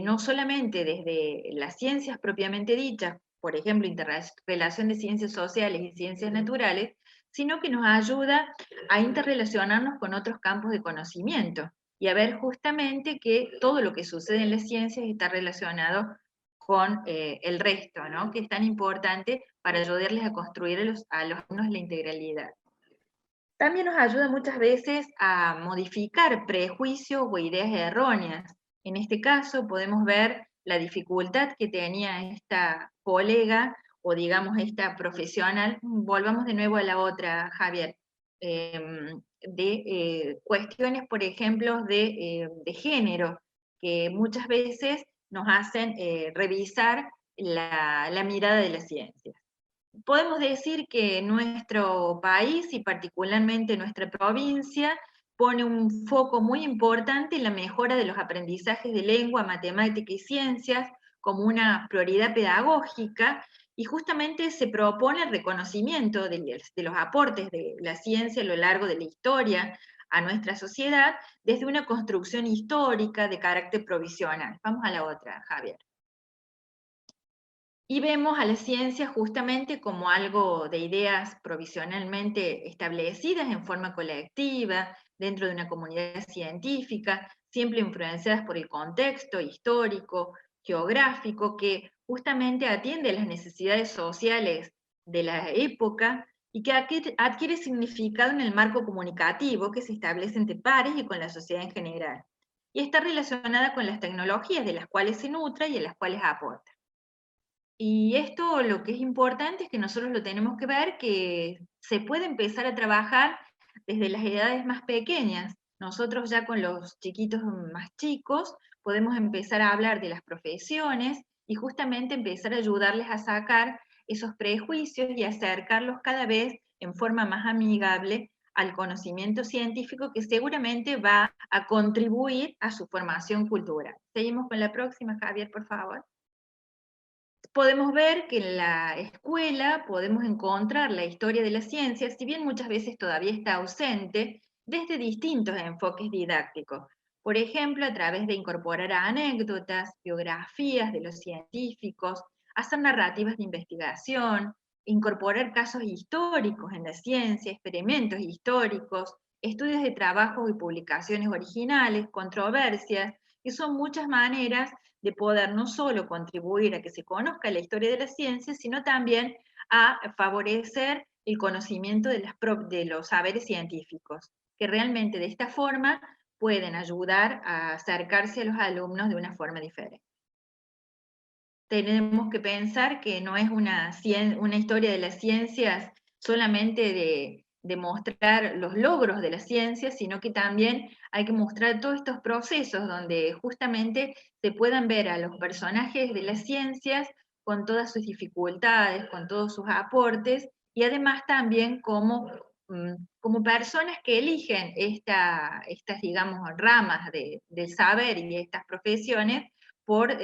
No solamente desde las ciencias propiamente dichas, por ejemplo, interrelación de ciencias sociales y ciencias naturales, sino que nos ayuda a interrelacionarnos con otros campos de conocimiento y a ver justamente que todo lo que sucede en las ciencias está relacionado con el resto, ¿no? Que es tan importante para ayudarles a construir a los alumnos la integralidad. También nos ayuda muchas veces a modificar prejuicios o ideas erróneas. En este caso podemos ver la dificultad que tenía esta colega o digamos esta profesional, volvamos de nuevo a la otra, Javier, de cuestiones, por ejemplo, de género, que muchas veces nos hacen revisar la mirada de las ciencias. Podemos decir que nuestro país y particularmente nuestra provincia pone un foco muy importante en la mejora de los aprendizajes de lengua, matemática y ciencias como una prioridad pedagógica, y justamente se propone el reconocimiento de los aportes de la ciencia a lo largo de la historia a nuestra sociedad desde una construcción histórica de carácter provisional. Vamos a la otra, Javier. Y vemos a la ciencia justamente como algo de ideas provisionalmente establecidas en forma colectiva, dentro de una comunidad científica, siempre influenciadas por el contexto histórico, geográfico, que justamente atiende a las necesidades sociales de la época y que adquiere significado en el marco comunicativo que se establece entre pares y con la sociedad en general. Y está relacionada con las tecnologías de las cuales se nutre y en las cuales aporta. Y esto lo que es importante es que nosotros lo tenemos que ver, que se puede empezar a trabajar desde las edades más pequeñas. Nosotros ya con los chiquitos más chicos podemos empezar a hablar de las profesiones y justamente empezar a ayudarles a sacar esos prejuicios y acercarlos cada vez en forma más amigable al conocimiento científico que seguramente va a contribuir a su formación cultural. Seguimos con la próxima, Javier, por favor. Podemos ver que en la escuela podemos encontrar la historia de la ciencia, si bien muchas veces todavía está ausente, desde distintos enfoques didácticos. Por ejemplo, a través de incorporar anécdotas, biografías de los científicos, hacer narrativas de investigación, incorporar casos históricos en la ciencia, experimentos históricos, estudios de trabajos y publicaciones originales, controversias, que son muchas maneras de poder no solo contribuir a que se conozca la historia de la ciencia, sino también a favorecer el conocimiento de los saberes científicos, que realmente de esta forma pueden ayudar a acercarse a los alumnos de una forma diferente. Tenemos que pensar que no es una historia de las ciencias solamente de mostrar los logros de la ciencia, sino que también hay que mostrar todos estos procesos donde justamente se puedan ver a los personajes de las ciencias con todas sus dificultades, con todos sus aportes, y además también como personas que eligen estas, digamos, ramas del saber y estas profesiones por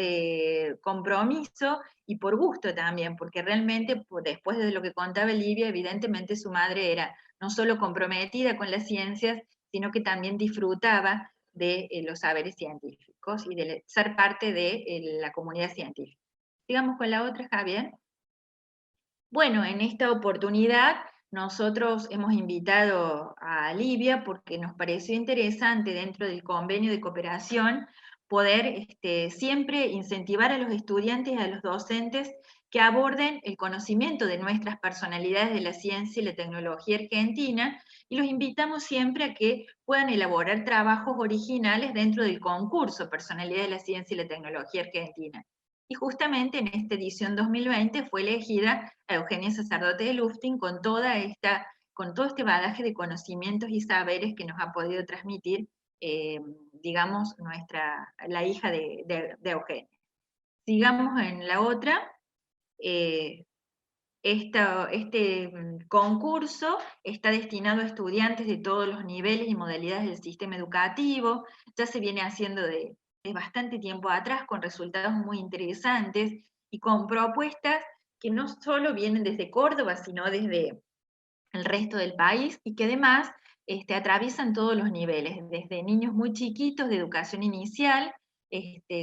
compromiso y por gusto también, porque realmente después de lo que contaba Livia, evidentemente su madre era no solo comprometida con las ciencias, sino que también disfrutaba de los saberes científicos y de ser parte de la comunidad científica. Sigamos con la otra, Javier. Bueno, en esta oportunidad nosotros hemos invitado a Livia porque nos pareció interesante dentro del convenio de cooperación poder siempre incentivar a los estudiantes y a los docentes que aborden el conocimiento de nuestras personalidades de la ciencia y la tecnología argentina, y los invitamos siempre a que puedan elaborar trabajos originales dentro del concurso Personalidad de la Ciencia y la Tecnología Argentina. Y justamente en esta edición 2020 fue elegida a Eugenia Sacerdote de Luftin con todo este bagaje de conocimientos y saberes que nos ha podido transmitir, digamos, la hija de Eugenia. Sigamos en la otra. Este concurso está destinado a estudiantes de todos los niveles y modalidades del sistema educativo. Ya se viene haciendo de bastante tiempo atrás, con resultados muy interesantes y con propuestas que no solo vienen desde Córdoba, sino desde el resto del país, y que además atraviesan todos los niveles, desde niños muy chiquitos de educación inicial,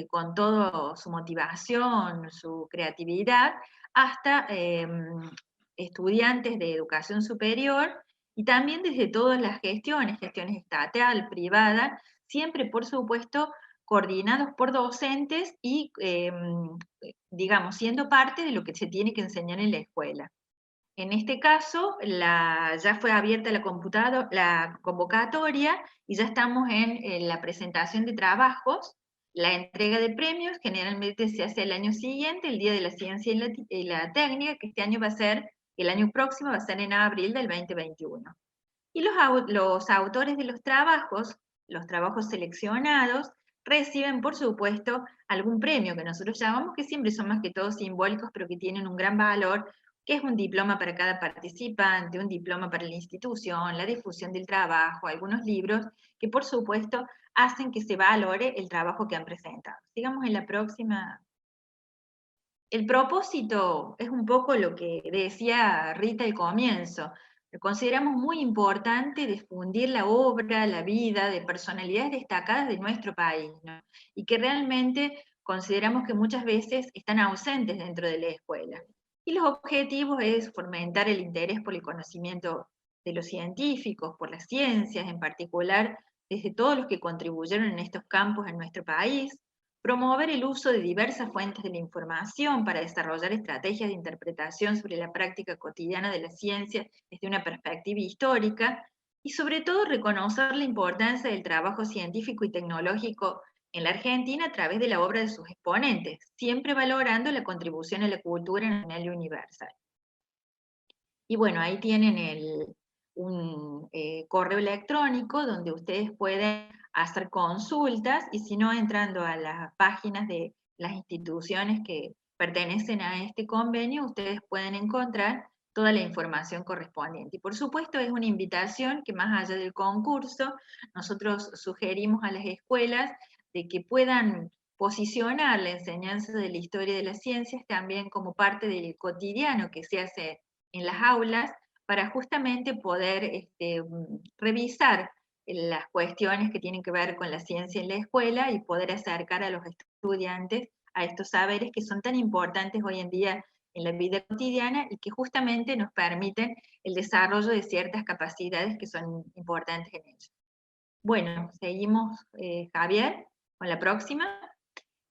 con toda su motivación, su creatividad, hasta estudiantes de educación superior, y también desde todas las gestiones estatal, privada, siempre por supuesto coordinados por docentes y, digamos, siendo parte de lo que se tiene que enseñar en la escuela. En este caso, ya fue abierta la convocatoria y ya estamos en la presentación de trabajos. La entrega de premios generalmente se hace el año siguiente, el Día de la Ciencia y la Técnica, que el año próximo va a ser en abril del 2021. Y los autores de los trabajos seleccionados, reciben, por supuesto, algún premio que nosotros llamamos, que siempre son más que todo simbólicos, pero que tienen un gran valor, que es un diploma para cada participante, un diploma para la institución, la difusión del trabajo, algunos libros, que por supuesto hacen que se valore el trabajo que han presentado. Sigamos en la próxima. El propósito es un poco lo que decía Rita al comienzo. Consideramos muy importante difundir la obra, la vida de personalidades destacadas de nuestro país, ¿no? Y que realmente consideramos que muchas veces están ausentes dentro de la escuela. Y los objetivos es fomentar el interés por el conocimiento de los científicos, por las ciencias, en particular desde todos los que contribuyeron en estos campos en nuestro país, promover el uso de diversas fuentes de la información para desarrollar estrategias de interpretación sobre la práctica cotidiana de la ciencia desde una perspectiva histórica, y sobre todo reconocer la importancia del trabajo científico y tecnológico en la Argentina a través de la obra de sus exponentes, siempre valorando la contribución a la cultura nacional y universal. Y bueno, ahí tienen un correo electrónico donde ustedes pueden hacer consultas, y si no, entrando a las páginas de las instituciones que pertenecen a este convenio, ustedes pueden encontrar toda la información correspondiente. Y por supuesto es una invitación que, más allá del concurso, nosotros sugerimos a las escuelas de que puedan posicionar la enseñanza de la historia de las ciencias también como parte del cotidiano que se hace en las aulas, para justamente poder revisar las cuestiones que tienen que ver con la ciencia en la escuela y poder acercar a los estudiantes a estos saberes que son tan importantes hoy en día en la vida cotidiana y que justamente nos permiten el desarrollo de ciertas capacidades que son importantes en ellos. Bueno, seguimos, Javier, con la próxima.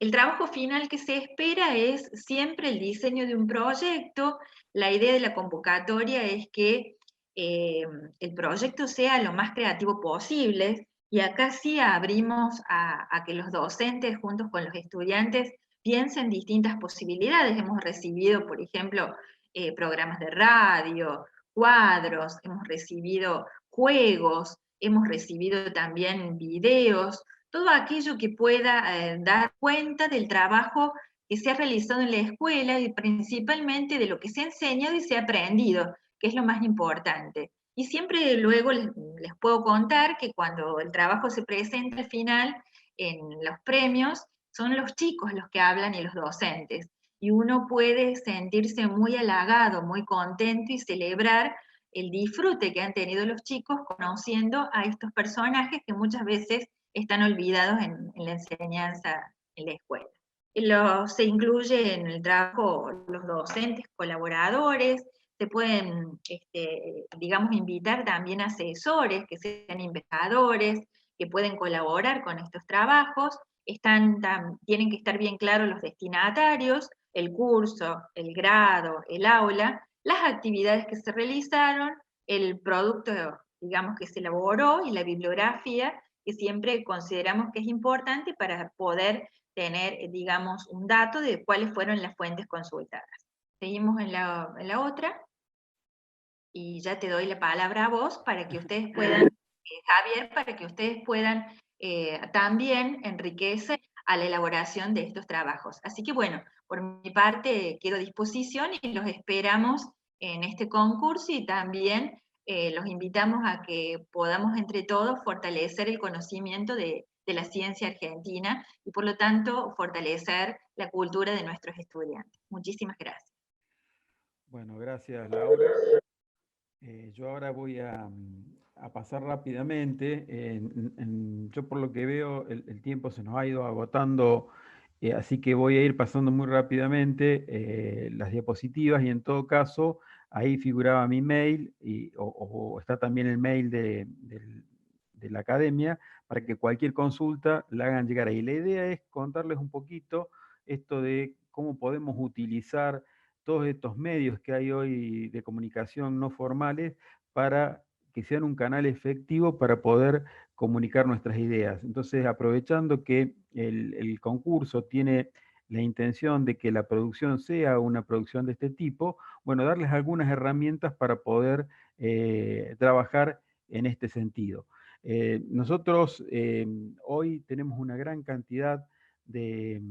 El trabajo final que se espera es siempre el diseño de un proyecto. La idea de la convocatoria es que el proyecto sea lo más creativo posible, y acá sí abrimos a que los docentes juntos con los estudiantes piensen distintas posibilidades. Hemos recibido, por ejemplo, programas de radio, cuadros, hemos recibido juegos, hemos recibido también videos, todo aquello que pueda dar cuenta del trabajo que se ha realizado en la escuela y principalmente de lo que se ha enseñado y se ha aprendido, que es lo más importante. Y siempre luego les puedo contar que cuando el trabajo se presenta al final en los premios, son los chicos los que hablan y los docentes. Y uno puede sentirse muy halagado, muy contento y celebrar el disfrute que han tenido los chicos conociendo a estos personajes que muchas veces están olvidados en la enseñanza en la escuela. Se incluye en el trabajo los docentes colaboradores, se pueden, digamos, invitar también asesores que sean investigadores, que pueden colaborar con estos trabajos, tienen que estar bien claros los destinatarios, el curso, el grado, el aula, las actividades que se realizaron, el producto, digamos, que se elaboró y la bibliografía, que siempre consideramos que es importante para poder tener, digamos, un dato de cuáles fueron las fuentes consultadas. Seguimos en la otra, y ya te doy la palabra a vos para que ustedes puedan, Javier, para que ustedes puedan también enriquecer a la elaboración de estos trabajos. Así que bueno, por mi parte quedo a disposición y los esperamos en este concurso, y también los invitamos a que podamos entre todos fortalecer el conocimiento de la ciencia argentina y por lo tanto fortalecer la cultura de nuestros estudiantes. Muchísimas gracias. Bueno, gracias Laura. Yo ahora voy a pasar rápidamente. Yo por lo que veo el tiempo se nos ha ido agotando, así que voy a ir pasando muy rápidamente las diapositivas, y en todo caso ahí figuraba mi mail o está también el mail de la academia para que cualquier consulta la hagan llegar ahí. La idea es contarles un poquito esto de cómo podemos utilizar todos estos medios que hay hoy de comunicación no formales para que sean un canal efectivo para poder comunicar nuestras ideas. Entonces, aprovechando que el concurso tiene la intención de que la producción sea una producción de este tipo, bueno, darles algunas herramientas para poder trabajar en este sentido. Nosotros hoy tenemos una gran cantidad de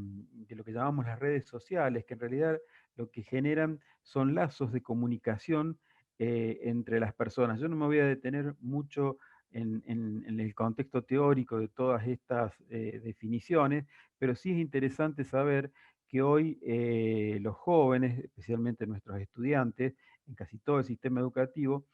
lo que llamamos las redes sociales, que en realidad lo que generan son lazos de comunicación entre las personas. Yo no me voy a detener mucho en el contexto teórico de todas estas definiciones, pero sí es interesante saber que hoy los jóvenes, especialmente nuestros estudiantes, en casi todo el sistema educativo,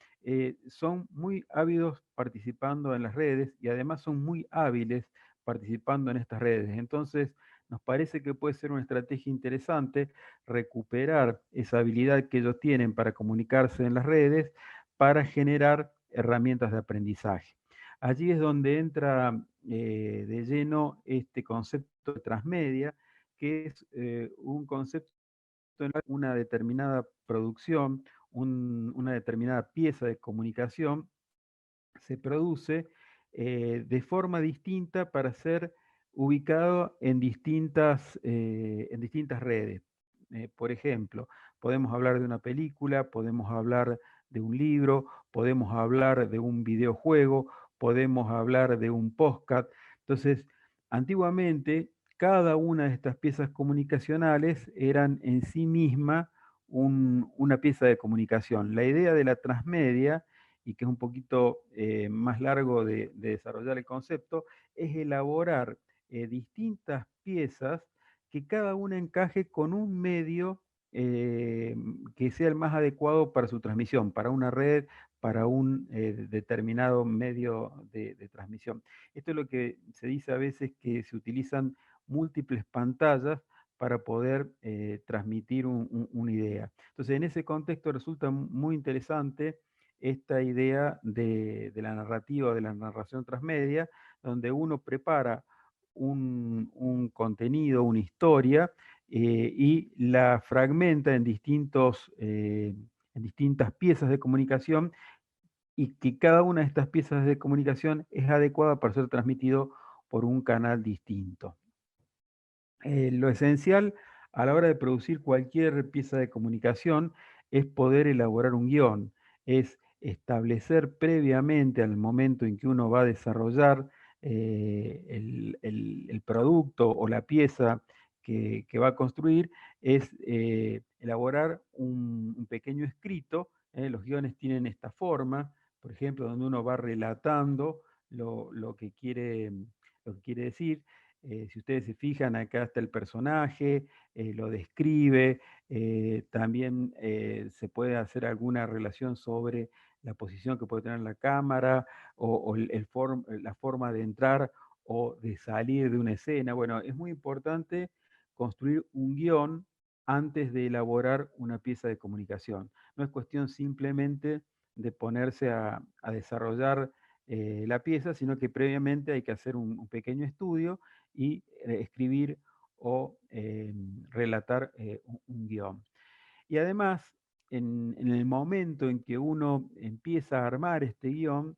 son muy ávidos participando en las redes y además son muy hábiles participando en estas redes. Entonces, nos parece que puede ser una estrategia interesante recuperar esa habilidad que ellos tienen para comunicarse en las redes, para generar herramientas de aprendizaje. Allí es donde entra de lleno este concepto de transmedia, que es un concepto en una determinada producción, una determinada pieza de comunicación se produce de forma distinta para ser ubicado en distintas redes. Por ejemplo, podemos hablar de una película, podemos hablar de un libro, podemos hablar de un videojuego, podemos hablar de un podcast. Entonces, antiguamente, cada una de estas piezas comunicacionales eran en sí misma una pieza de comunicación. La idea de la transmedia, y que es un poquito más largo de desarrollar el concepto, es elaborar distintas piezas que cada una encaje con un medio que sea el más adecuado para su transmisión, para una red, para un determinado medio de transmisión. Esto es lo que se dice a veces, que se utilizan múltiples pantallas para poder transmitir una idea. Entonces, en ese contexto resulta muy interesante esta idea de la narrativa, de la narración transmedia, donde uno prepara un contenido, una historia, y la fragmenta en distintas piezas de comunicación, y que cada una de estas piezas de comunicación es adecuada para ser transmitido por un canal distinto. Lo esencial a la hora de producir cualquier pieza de comunicación es poder elaborar un guión, es establecer previamente al momento en que uno va a desarrollar el producto o la pieza que va a construir, es elaborar un pequeño escrito. Los guiones tienen esta forma, por ejemplo, donde uno va relatando lo que quiere decir. Si ustedes se fijan, acá está el personaje, lo describe, también se puede hacer alguna relación sobre la posición que puede tener la cámara o la forma de entrar o de salir de una escena. Bueno, es muy importante construir un guión antes de elaborar una pieza de comunicación. No es cuestión simplemente de ponerse a desarrollar la pieza, sino que previamente hay que hacer un pequeño estudio y escribir o relatar un guión. Y además, en el momento en que uno empieza a armar este guión,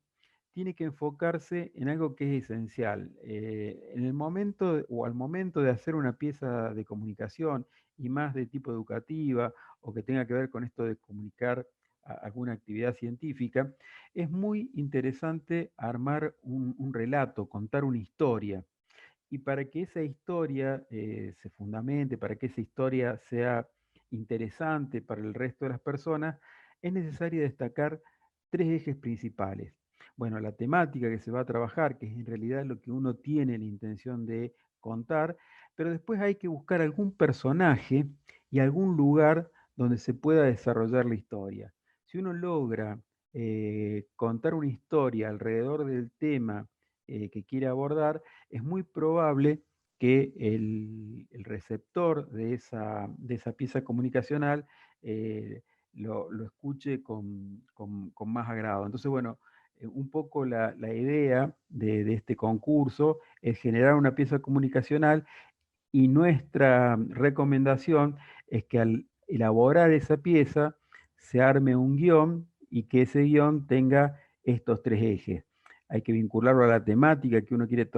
tiene que enfocarse en algo que es esencial. En el momento o al momento de hacer una pieza de comunicación y más de tipo educativa o que tenga que ver con esto de comunicar alguna actividad científica, es muy interesante armar un relato, contar una historia. Y para que esa historia se fundamente, para que esa historia sea interesante para el resto de las personas, es necesario destacar tres ejes principales. Bueno, la temática que se va a trabajar, que es en realidad lo que uno tiene la intención de contar, pero después hay que buscar algún personaje y algún lugar donde se pueda desarrollar la historia. Si uno logra contar una historia alrededor del tema que quiere abordar, es muy probable que el receptor de esa pieza comunicacional lo escuche con más agrado. Entonces, bueno, un poco la idea de este concurso es generar una pieza comunicacional y nuestra recomendación es que al elaborar esa pieza se arme un guión y que ese guión tenga estos tres ejes. Hay que vincularlo a la temática que uno quiere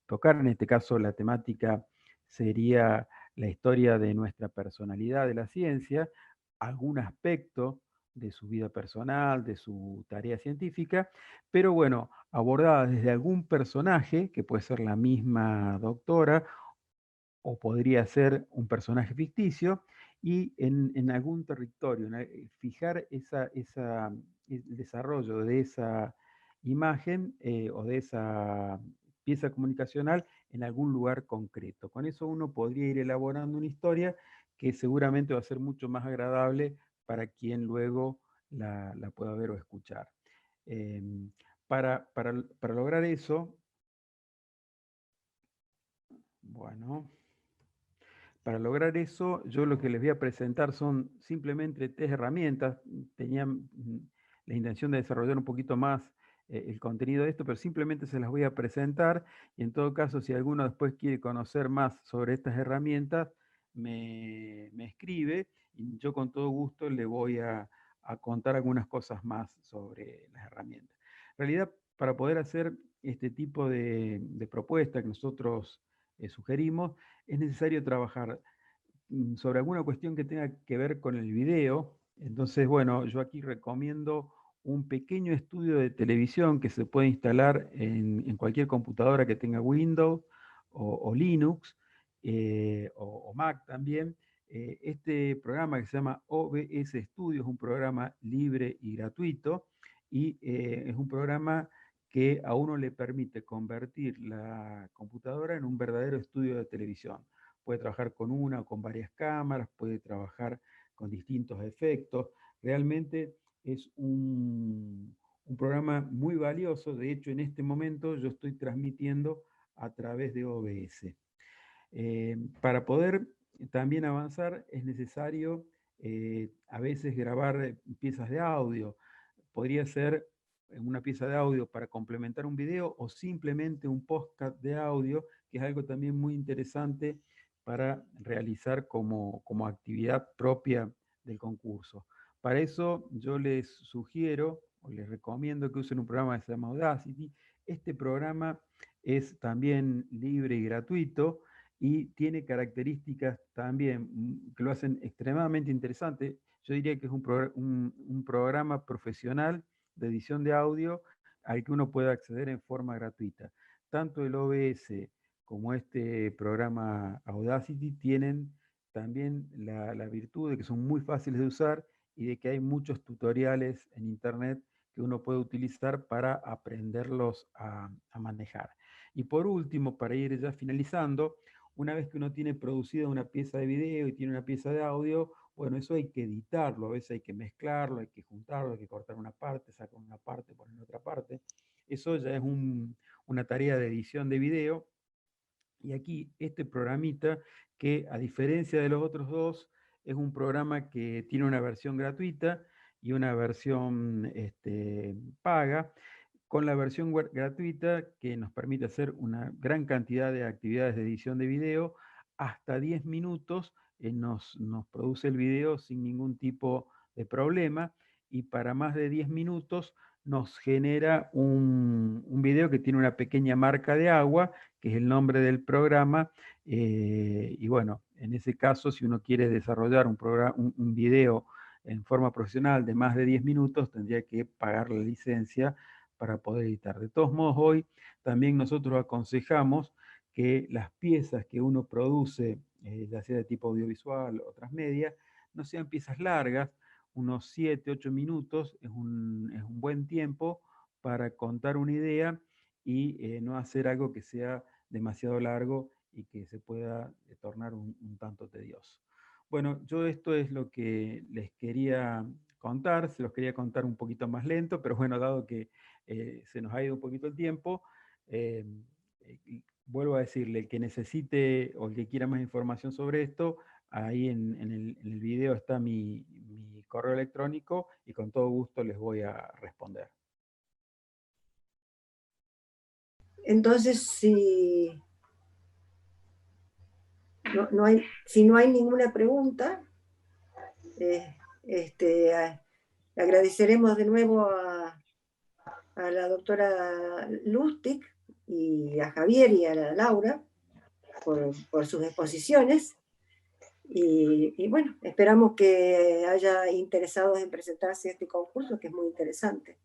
tocar. En este caso, la temática sería la historia de nuestra personalidad de la ciencia, algún aspecto de su vida personal, de su tarea científica, pero bueno, abordada desde algún personaje, que puede ser la misma doctora, o podría ser un personaje ficticio, y en algún territorio, fijar el desarrollo de esa imagen o de esa pieza comunicacional en algún lugar concreto. Con eso uno podría ir elaborando una historia que seguramente va a ser mucho más agradable para quien luego la pueda ver o escuchar. Para lograr eso, bueno, para lograr eso, yo lo que les voy a presentar son simplemente tres herramientas. Tenía la intención de desarrollar un poquito más el contenido de esto, pero simplemente se las voy a presentar y en todo caso, si alguno después quiere conocer más sobre estas herramientas, me escribe y yo con todo gusto le voy a contar algunas cosas más sobre las herramientas. En realidad, para poder hacer este tipo de propuesta que nosotros sugerimos, es necesario trabajar sobre alguna cuestión que tenga que ver con el video. Entonces, bueno, yo aquí recomiendo un pequeño estudio de televisión que se puede instalar en cualquier computadora que tenga Windows o Linux o Mac también. Este programa que se llama OBS Studio es un programa libre y gratuito y es un programa que a uno le permite convertir la computadora en un verdadero estudio de televisión. Puede trabajar con una o con varias cámaras, puede trabajar con distintos efectos. Realmente es un programa muy valioso. De hecho, en este momento yo estoy transmitiendo a través de OBS. Para poder también avanzar es necesario a veces grabar piezas de audio. Podría ser una pieza de audio para complementar un video o simplemente un podcast de audio, que es algo también muy interesante para realizar como actividad propia del concurso. Para eso yo les sugiero o les recomiendo que usen un programa que se llama Audacity. Este programa es también libre y gratuito y tiene características también que lo hacen extremadamente interesante. Yo diría que es un programa profesional de edición de audio al que uno puede acceder en forma gratuita. Tanto el OBS como este programa Audacity tienen también la virtud de que son muy fáciles de usar y de que hay muchos tutoriales en internet que uno puede utilizar para aprenderlos a manejar. Y por último, para ir ya finalizando, una vez que uno tiene producida una pieza de video y tiene una pieza de audio, bueno, eso hay que editarlo, a veces hay que mezclarlo, hay que juntarlo, hay que cortar una parte, sacar una parte, poner otra parte. Eso ya es una tarea de edición de video Y aquí este programita, que a diferencia de los otros dos, es un programa que tiene una versión gratuita y una versión paga. Con la versión gratuita, que nos permite hacer una gran cantidad de actividades de edición de video, hasta 10 minutos nos produce el video sin ningún tipo de problema, y para más de 10 minutos nos genera un video que tiene una pequeña marca de agua, que es el nombre del programa, y bueno, en ese caso, si uno quiere desarrollar un video en forma profesional de más de 10 minutos, tendría que pagar la licencia para poder editar. De todos modos, hoy también nosotros aconsejamos que las piezas que uno produce, ya sea de tipo audiovisual o otras medias, no sean piezas largas. Unos 7, 8 minutos es un buen tiempo para contar una idea y no hacer algo que sea demasiado largo y que se pueda tornar un tanto tedioso. Bueno, yo esto es lo que les quería contar, se los quería contar un poquito más lento, pero bueno, dado que se nos ha ido un poquito el tiempo, vuelvo a decirle, el que necesite o el que quiera más información sobre esto, ahí en el video está mi correo electrónico y con todo gusto les voy a responder. Entonces, si no hay ninguna pregunta, agradeceremos de nuevo a la doctora Lustig y a Javier y a la Laura por sus exposiciones. Y bueno, esperamos que haya interesados en presentarse a este concurso, que es muy interesante.